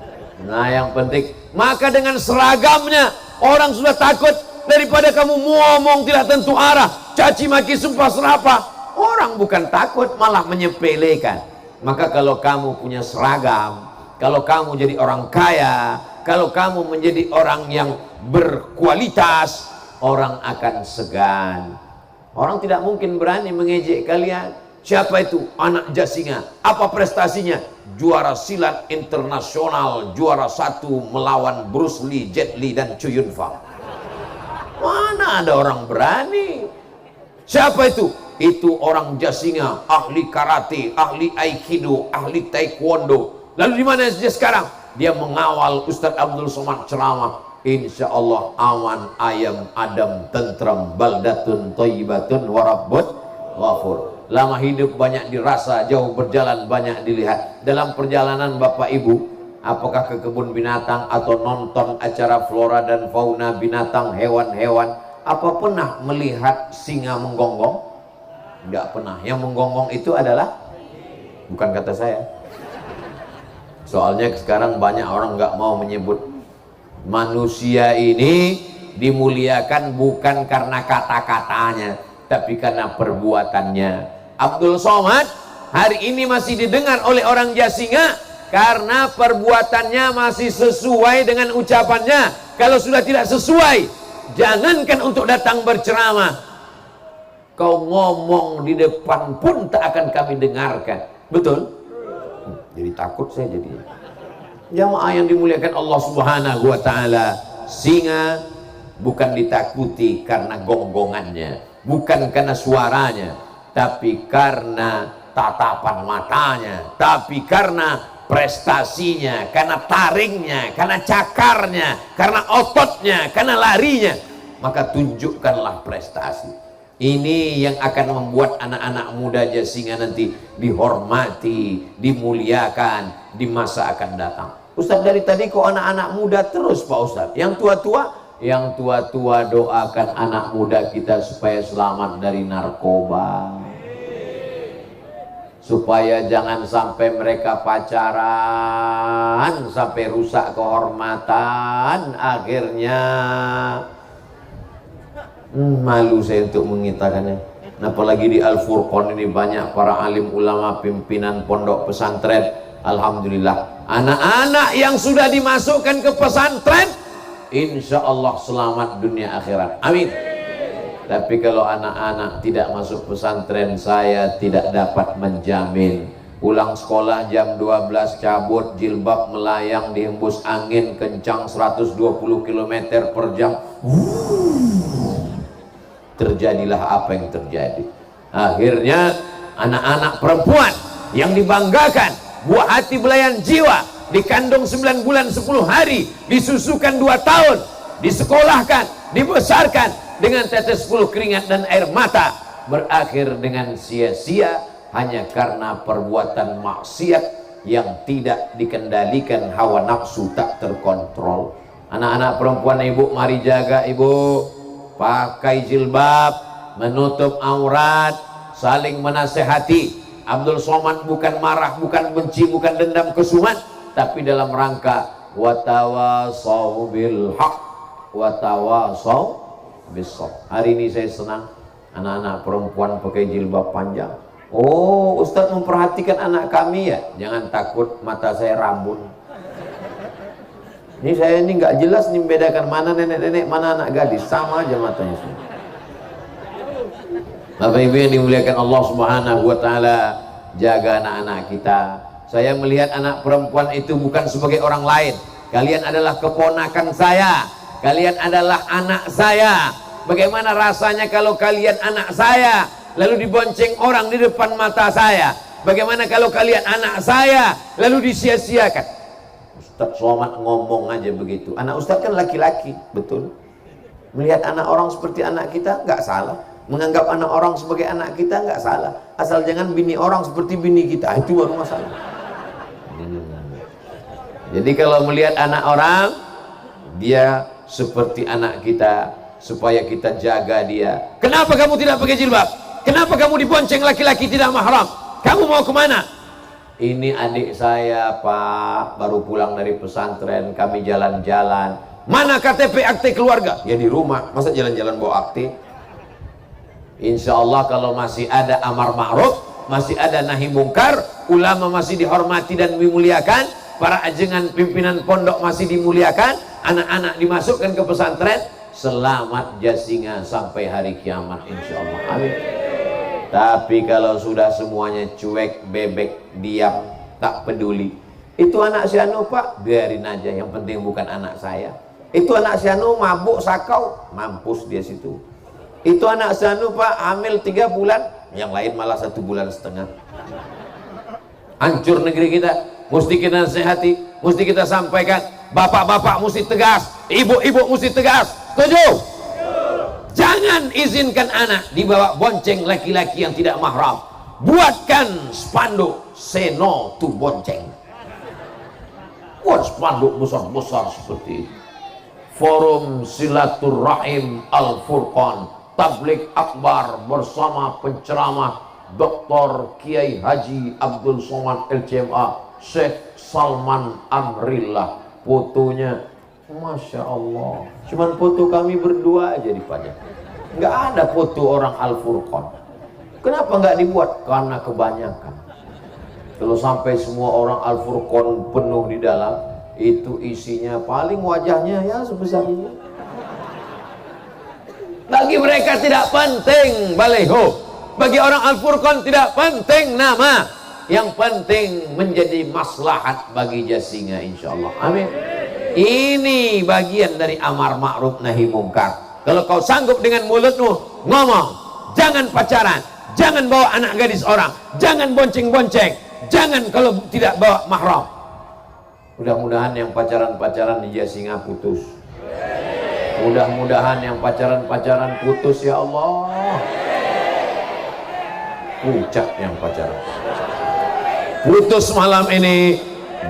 Nah yang penting, maka dengan seragamnya orang sudah takut. Daripada kamu ngomong tidak tentu arah, caci maki sumpah serapah, orang bukan takut, malah menyepelekan. Maka kalau kamu punya seragam, kalau kamu jadi orang kaya, kalau kamu menjadi orang yang berkualitas, orang akan segan. Orang tidak mungkin berani mengejek kalian. Siapa itu? Anak Jasinga. Apa prestasinya? Juara silat internasional, juara 1 melawan Bruce Lee, Jet Li dan Chow Yun Fat. Mana ada orang berani? Siapa itu? Itu orang Jasinga, ahli karate, ahli aikido, ahli taekwondo. Lalu di mana dia sekarang? Dia mengawal Ustadz Abdul Somad ceramah. Insya Allah aman, ayam, adem, tentram, baldatun, thayyibatun, warabbut, ghafur. Lama hidup banyak dirasa, jauh berjalan banyak dilihat. Dalam perjalanan Bapak Ibu, apakah ke kebun binatang atau nonton acara flora dan fauna binatang, hewan-hewan, apa pernah melihat singa menggonggong? Tidak pernah. Yang menggonggong itu adalah, bukan kata saya. Soalnya sekarang banyak orang nggak mau menyebut. Manusia ini dimuliakan bukan karena kata-katanya, tapi karena perbuatannya. Abdul Somad hari ini masih didengar oleh orang Jasinga karena perbuatannya masih sesuai dengan ucapannya. Kalau sudah tidak sesuai, jangankan untuk datang berceramah, kau ngomong di depan pun tak akan kami dengarkan. Betul? Jadi takut saya jadi. Jamaah yang dimuliakan Allah Subhanahu wa taala, singa bukan ditakuti karena gonggongannya, bukan karena suaranya, tapi karena tatapan matanya, tapi karena prestasinya, karena taringnya, karena cakarnya, karena ototnya, karena larinya. Maka tunjukkanlah prestasi. Ini yang akan membuat anak-anak muda Jasinga nanti dihormati, dimuliakan di masa akan datang. Ustadz dari tadi kok anak-anak muda terus Pak Ustadz? Yang tua-tua? Yang tua-tua doakan anak muda kita supaya selamat dari narkoba, supaya jangan sampai mereka pacaran sampai rusak kehormatan. Akhirnya malu saya untuk mengitakannya. Apalagi di Al-Furqan ini banyak para alim ulama, pimpinan pondok pesantren. Alhamdulillah, anak-anak yang sudah dimasukkan ke pesantren insya Allah selamat dunia akhirat, amin. Tapi kalau anak-anak tidak masuk pesantren, saya tidak dapat menjamin. Pulang sekolah jam 12 cabut, jilbab melayang dihembus angin kencang 120 km per jam. Terjadilah apa yang terjadi. Akhirnya anak-anak perempuan yang dibanggakan, buah hati belayan jiwa, dikandung 9 bulan 10 hari, disusukan 2 tahun, disekolahkan, dibesarkan dengan tetes 10 keringat dan air mata. berakhir dengan sia-sia hanya karena perbuatan maksiat yang tidak dikendalikan, hawa nafsu tak terkontrol. Anak-anak perempuan ibu, mari jaga ibu, pakai jilbab, menutup aurat, saling menasehati. Abdul Somad bukan marah, bukan benci, bukan dendam kesumat, tapi dalam rangka watawasau bil haq watawasau bis sabr. Hari ini saya senang anak-anak perempuan pakai jilbab panjang. Oh, Ustadz memperhatikan anak kami ya. Jangan takut, mata saya rabun. Ini saya ini nggak jelas nih membedakan mana nenek-nenek, mana anak gadis, sama aja matanya semua. Bapak Ibu yang dimuliakan Allah Subhanahu wa taala, jaga anak-anak kita. Saya melihat anak perempuan itu bukan sebagai orang lain. Kalian adalah keponakan saya. Kalian adalah anak saya. Bagaimana rasanya kalau kalian anak saya lalu dibonceng orang di depan mata saya? Bagaimana kalau kalian anak saya lalu disia-siakan? Ustadz Somad ngomong aja begitu. Anak Ustadz kan laki-laki, betul. Melihat anak orang seperti anak kita nggak salah. Menganggap anak orang sebagai anak kita nggak salah. Asal jangan bini orang seperti bini kita, itu baru masalah. Jadi kalau melihat anak orang, dia seperti anak kita, supaya kita jaga dia. Kenapa kamu tidak pakai jilbab? Kenapa kamu dibonceng laki-laki tidak mahram? Kamu mau kemana? Ini adik saya Pak, baru pulang dari pesantren, kami jalan-jalan. Mana KTP akte keluarga? Ya di rumah, masa jalan-jalan bawa akte? Insya Allah kalau masih ada amar ma'ruf, masih ada nahi mungkar, ulama masih dihormati dan dimuliakan, para ajengan pimpinan pondok masih dimuliakan, anak-anak dimasukkan ke pesantren, selamat jasinga sampai hari kiamat insya Allah. Amin. Tapi kalau sudah semuanya cuek, bebek, diam, tak peduli, itu anak si Anu Pak, biarin aja, yang penting bukan anak saya. Itu anak si Anu mabuk sakau, mampus dia situ. Itu anak si Anu Pak hamil 3 bulan, yang lain malah 1 bulan setengah. Hancur negeri kita, mesti kita nasihati, mesti kita sampaikan. Bapak-bapak mesti tegas, ibu-ibu mesti tegas. Setuju? Jangan izinkan anak dibawa bonceng laki-laki yang tidak mahram. Buatkan spanduk say no to bonceng. Buat spanduk besar-besar seperti itu. Forum Silaturahim Al-Furqan Tabligh Akbar bersama penceramah Dr. Kiai Haji Abdul Somad LCMA Syekh Salman Amrillah. Fotonya Masya Allah, cuman foto kami berdua aja dipajang, nggak ada foto orang Al-Furqan. Kenapa nggak dibuat? Karena kebanyakan. Kalau sampai semua orang Al-Furqan penuh di dalam, itu isinya paling wajahnya ya sebesar ini. Bagi mereka tidak penting baleho, bagi orang Al-Furqan tidak penting nama, yang penting menjadi maslahat bagi jasinga insya Allah. Amin. Ini bagian dari amar ma'ruf nahi mungkar. Kalau kau sanggup dengan mulutmu ngomong, jangan pacaran, jangan bawa anak gadis orang, jangan bonceng-bonceng, jangan kalau tidak bawa mahram. Mudah-mudahan yang pacaran-pacaran di Jasinga putus. Mudah-mudahan yang pacaran-pacaran putus ya Allah. Pucat yang pacaran. Putus malam ini,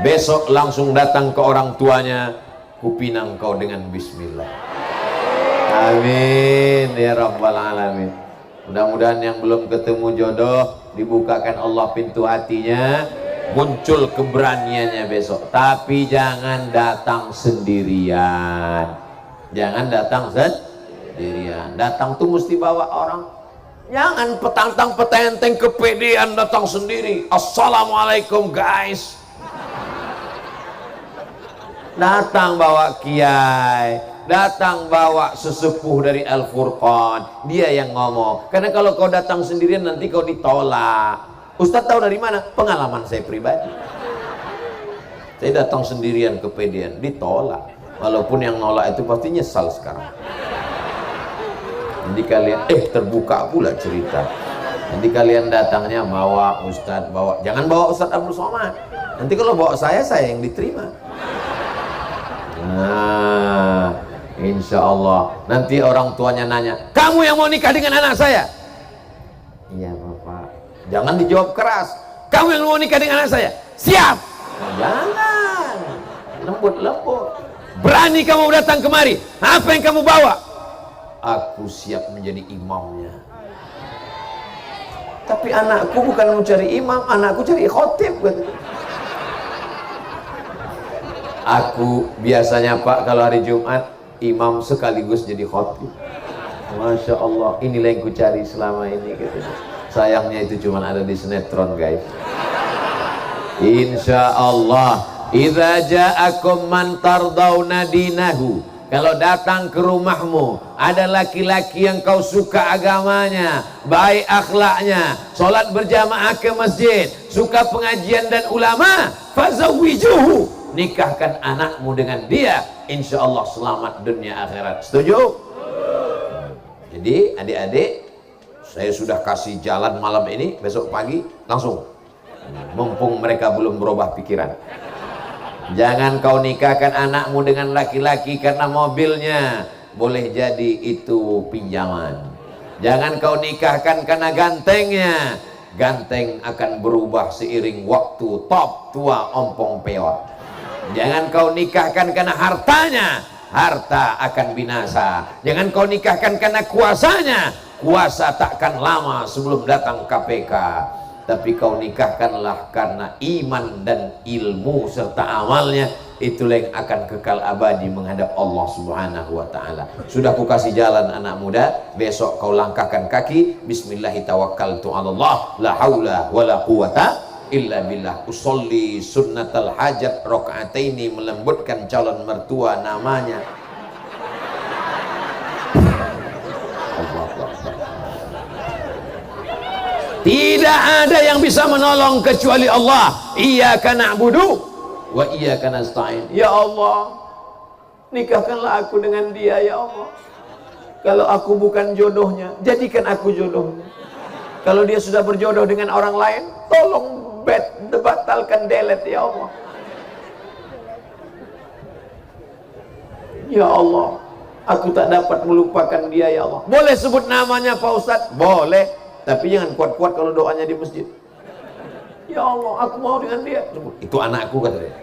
besok langsung datang ke orang tuanya, kupinang kau dengan bismillah. Amin ya rabbal alamin. Mudah-mudahan yang belum ketemu jodoh dibukakan Allah pintu hatinya, muncul keberaniannya besok. Tapi jangan datang sendirian. Jangan datang sendirian. Datang tuh mesti bawa orang. Jangan petantang petenteng kepedean datang sendiri. Assalamualaikum guys. Datang bawa kiai, datang bawa sesepuh dari Al-Furqan, dia yang ngomong. Karena kalau kau datang sendirian nanti kau ditolak. Ustadz tahu dari mana? Pengalaman saya pribadi. Saya datang sendirian kepedean, ditolak. Walaupun yang nolak itu pasti nyesal sekarang. Jadi kalian terbuka pula cerita. Nanti kalian datangnya bawa Ustadz, jangan bawa Ustadz Abdul Somad. Nanti kalau bawa saya yang diterima. Nah, insya Allah nanti orang tuanya nanya, kamu yang mau nikah dengan anak saya? Jangan dijawab keras. Kamu yang mau nikah dengan anak saya? Siap. Nah, jangan. Lembut-lembut. Berani kamu datang kemari? Apa yang kamu bawa? Aku siap menjadi imamnya. Tapi anakku bukan mau cari imam, anakku cari khotib. Aku biasanya Pak kalau hari Jumat imam sekaligus jadi khotib. Masya Allah, inilah yang ku cari selama ini gitu. Sayangnya itu cuma ada di sinetron guys. Insya Allah, idza ja'akum man tardawna dinahu, kalau datang ke rumahmu ada laki-laki yang kau suka agamanya, baik akhlaknya, sholat berjamaah ke masjid, suka pengajian dan ulama, fazawwijuhu, nikahkan anakmu dengan dia, insya Allah selamat dunia akhirat. Setuju? Jadi adik-adik, saya sudah kasih jalan malam ini, besok pagi langsung, mumpung mereka belum berubah pikiran. Jangan kau nikahkan anakmu dengan laki-laki karena mobilnya, boleh jadi itu pinjaman. Jangan kau nikahkan karena gantengnya, ganteng akan berubah seiring waktu, top tua ompong peot. Jangan kau nikahkan karena hartanya, harta akan binasa. Jangan kau nikahkan karena kuasanya, kuasa takkan lama sebelum datang KPK. Tapi kau nikahkanlah karena iman dan ilmu serta amalnya, itulah yang akan kekal abadi menghadap Allah Subhanahu wa ta'ala. Sudah ku kasih jalan anak muda, besok kau langkahkan kaki, bismillahi tawakkaltu 'alallah, la haula wala quwata illa billah. Usolli sunnatal hajat rakaataini, melembutkan calon mertua namanya. Tidak ada yang bisa menolong kecuali Allah. Iyyaka na'budu wa iyyaka nasta'in. Ya Allah, nikahkanlah aku dengan dia ya Allah. Kalau aku bukan jodohnya, jadikan aku jodohnya. Kalau dia sudah berjodoh dengan orang lain, tolong batalkan, delete ya Allah. Ya Allah, aku tak dapat melupakan dia ya Allah. Boleh sebut namanya Pak Ustadz? Boleh, tapi jangan kuat-kuat kalau doanya di masjid. Ya Allah, aku mau dengan dia. Itu anakku kata dia.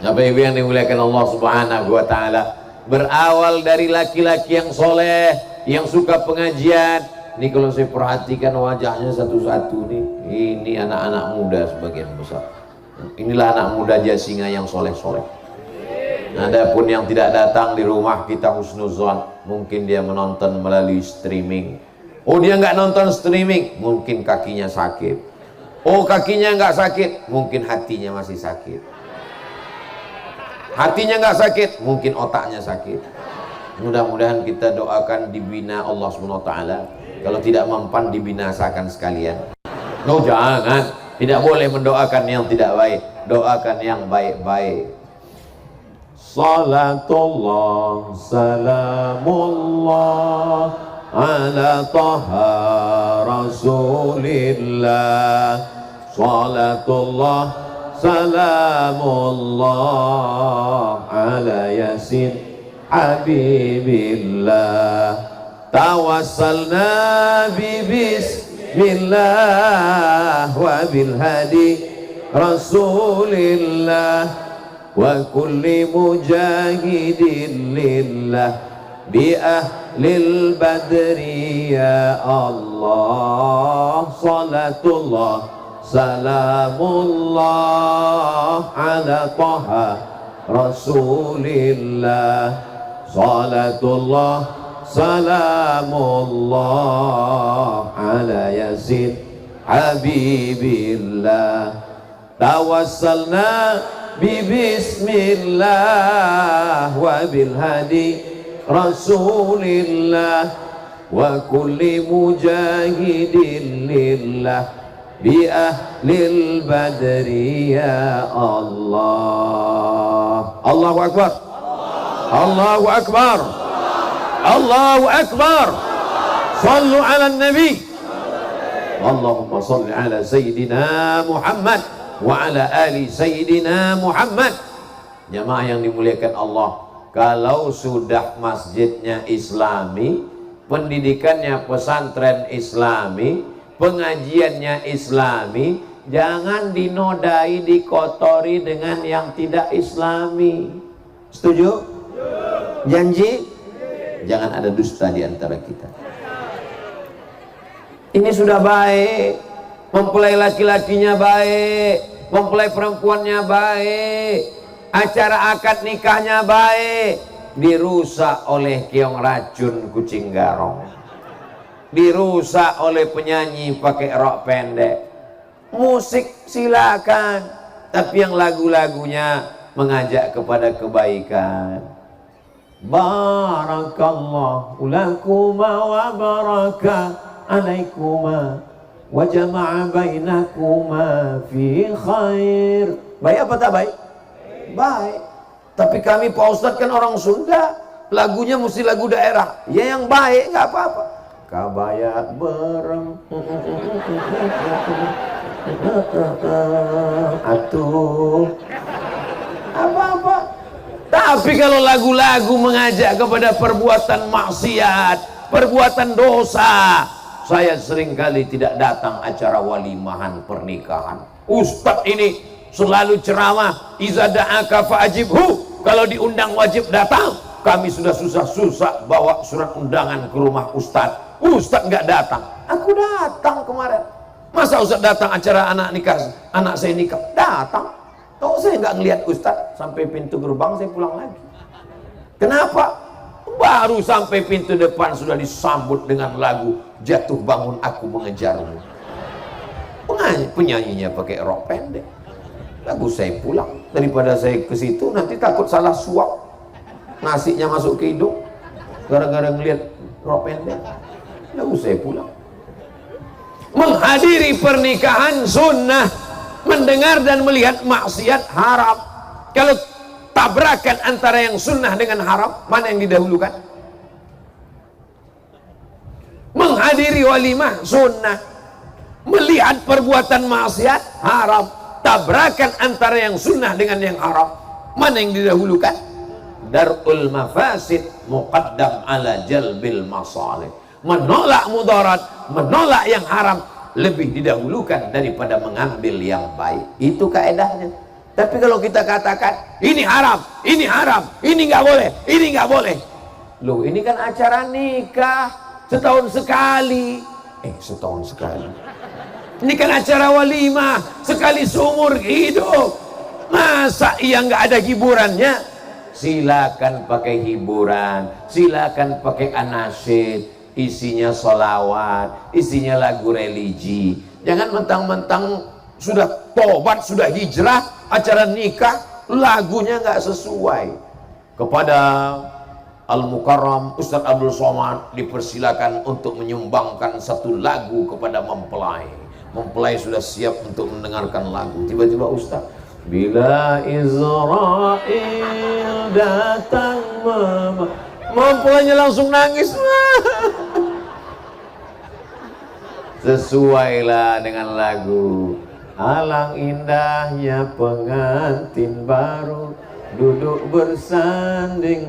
Bapak Ibu yang dimuliakan Allah Subhanahu wa ta'ala, berawal dari laki-laki yang soleh, yang suka pengajian. Ini kalau saya perhatikan wajahnya satu-satu nih, ini anak-anak muda sebagian besar. Inilah anak muda Jasinga yang soleh-soleh. Adapun yang tidak datang di rumah kita husnuzon, mungkin dia menonton melalui streaming. Oh, dia nggak nonton streaming, mungkin kakinya sakit. Oh, kakinya nggak sakit, mungkin hatinya masih sakit. Hatinya nggak sakit, mungkin otaknya sakit. Mudah-mudahan kita doakan dibina Allah SWT. Kalau tidak mempan dibinasakan sekalian. No, jangan, tidak boleh mendoakan yang tidak baik, doakan yang baik-baik. Salatullah salamullah ala taha rasulillah. Salatullah salamullah ala yasin habibillah. Tawassalna bi bismillah wa bil hadi rasulillah wa kulli mujahidin lillah bi ahlil badri ya Allah. Salatullah salamullah ala taha rasulillah. Salatullah salamullah ala yasin habibillah. Tawassalna bi bismillah wa bil hadi rasulillah wa kulli mujahidin lillah bi ahlil badri ya Allah. Allahu akbar, Allahu akbar, Allahu akbar. Sallu ala nabi. Allahumma salli ala sayyidina Muhammad wa ala ali sayyidina Muhammad. Jamaah yang dimuliakan Allah, kalau sudah masjidnya islami, pendidikannya pesantren islami, pengajiannya Islami, jangan dinodai, dikotori dengan yang tidak Islami. Setuju? Janji? Jangan ada dusta di antara kita. Ini sudah baik, mempelai laki-lakinya baik, mempelai perempuannya baik, acara akad nikahnya baik, dirusak oleh keong racun kucing garong, dirusak oleh penyanyi pakai rok pendek. Musik silakan, tapi yang lagu-lagunya mengajak kepada kebaikan. Barakallahu lakuma wa baraka alaikuma wa jama'a bainakuma fi khair. Baik apa tak baik? Baik. Tapi kami Pak Ustadz kan orang Sunda, lagunya mesti lagu daerah. Ya yang baik nggak apa-apa. Kabayak berem atuh apa-apa. Tapi kalau lagu-lagu mengajak kepada perbuatan maksiat, perbuatan dosa, saya seringkali tidak datang acara walimahan pernikahan. Ustadz ini selalu ceramah, iza da'aka fa'ajibhu, kalau diundang wajib datang. Kami sudah susah-susah bawa surat undangan ke rumah Ustadz, Ustadz nggak datang. Aku datang kemarin. Masa Ustadz datang acara anak nikah, anak saya nikah? Datang. Tahu saya nggak ngelihat Ustadz sampai pintu gerbang, saya pulang lagi. Kenapa? Baru sampai pintu depan sudah disambut dengan lagu Jatuh Bangun Aku Mengejarmu. Penyanyinya pakai rok pendek. Lagu saya pulang. Daripada saya ke situ nanti takut salah suap, nasinya masuk ke hidung gara-gara ngelihat rok pendek. Lagu saya pulang. Menghadiri pernikahan sunnah, mendengar dan melihat maksiat haram. Kalau tabrakan antara yang sunnah dengan haram, mana yang didahulukan? Menghadiri walimah sunnah, melihat perbuatan maksiat haram. Tabrakan antara yang sunnah dengan yang haram, mana yang didahulukan? Darul mafasid muqaddam ala jalbil masalih. Menolak mudarat, menolak yang haram lebih didahulukan daripada mengambil yang baik. Itu kaedahnya. Tapi kalau kita katakan ini haram, ini haram, ini nggak boleh, ini nggak boleh. Loh, ini kan acara nikah setahun sekali. Setahun sekali. Ini kan acara walimah sekali seumur hidup. Masa iya nggak ada hiburannya? Silakan pakai hiburan, silakan pakai anasyid, isinya solawat, isinya lagu religi. Jangan mentang-mentang sudah tobat, sudah hijrah, acara nikah lagunya nggak sesuai. Kepada Al-Mukarram Ustadz Abdul Somad dipersilakan untuk menyumbangkan satu lagu kepada mempelai. Mempelai sudah siap untuk mendengarkan lagu. Tiba-tiba Ustadz, bila Israel datang mempelainya langsung nangis. Sesuailah dengan lagu. Alang indahnya pengantin baru duduk bersanding.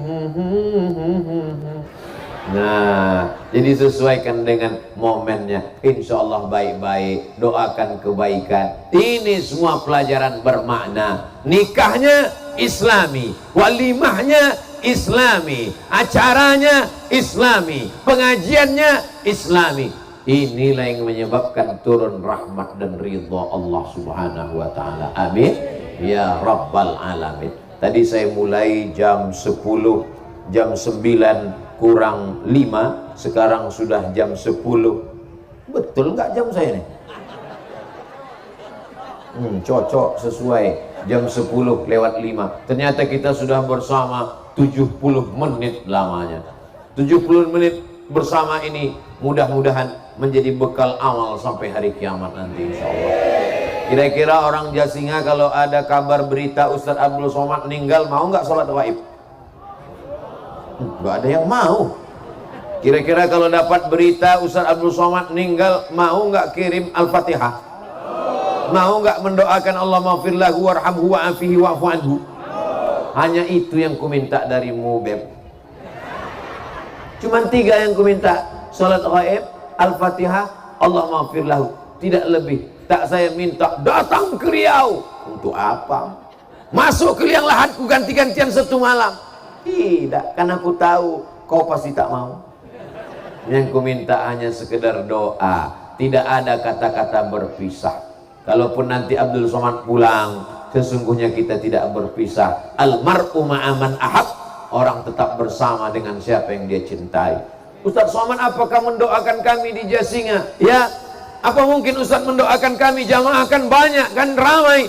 Nah, jadi sesuaikan dengan momennya. Insya Allah baik-baik, doakan kebaikan. Ini semua pelajaran bermakna. Nikahnya Islami, walimahnya Islami, acaranya Islami, pengajiannya Islami. Inilah yang menyebabkan turun rahmat dan ridha Allah Subhanahu wa taala. Amin ya rabbal alamin. Tadi saya mulai jam 10, jam 9 kurang 5, sekarang sudah jam 10. Betul nggak jam saya nih? Cocok, sesuai. Jam 10 lewat 5. Ternyata kita sudah bersama 70 menit lamanya. 70 menit bersama ini mudah-mudahan menjadi bekal amal sampai hari kiamat nanti insyaallah. Kira-kira orang Jasinga kalau ada kabar berita Ustadz Abdul Somad meninggal, mau nggak sholat gaib? Nggak ada yang mau. Kira-kira kalau dapat berita Ustadz Abdul Somad meninggal, mau nggak kirim Al-Fatihah? Mau nggak mendoakan Allah maghfir lahu warhamhu wa'afihi wa'fu anhu? Hanya itu yang ku minta darimu, Beb. Cuman 3 yang ku minta. Salat gaib, Al-Fatihah, Allah maghfir lahu, tidak lebih. Tak saya minta datang ke Riau untuk apa? Masuk ke liang lahatku ganti-gantian satu malam. Tidak, karena aku tahu kau pasti tak mau. Yang ku minta hanya sekedar doa, tidak ada kata-kata berpisah. Kalaupun nanti Abdul Somad pulang, sesungguhnya kita tidak berpisah. Almar'u ma'aman ahab, orang tetap bersama dengan siapa yang dia cintai. Ustaz Somad, apakah mendoakan kami di Jasinga? Ya, apa mungkin Ustaz mendoakan kami? Jamaah kan banyak, kan ramai.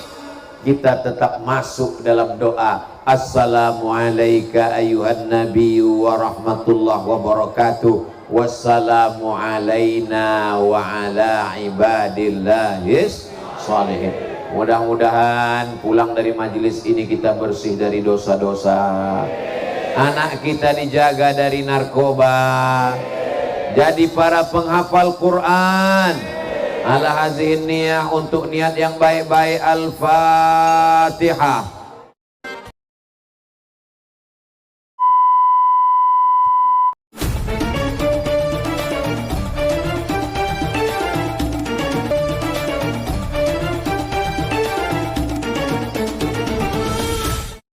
Kita tetap masuk dalam doa. Assalamualaikum ayuhan nabiyyu wa rahmatullah wa barakatuh. Wassalamu alaina wa ala ibadillahis shalihin. Mudah-mudahan pulang dari majelis ini kita bersih dari dosa-dosa. Anak kita dijaga dari narkoba. Jadi para penghafal Quran. Ala hazihin niyah, untuk niat yang baik-baik. Al-Fatihah.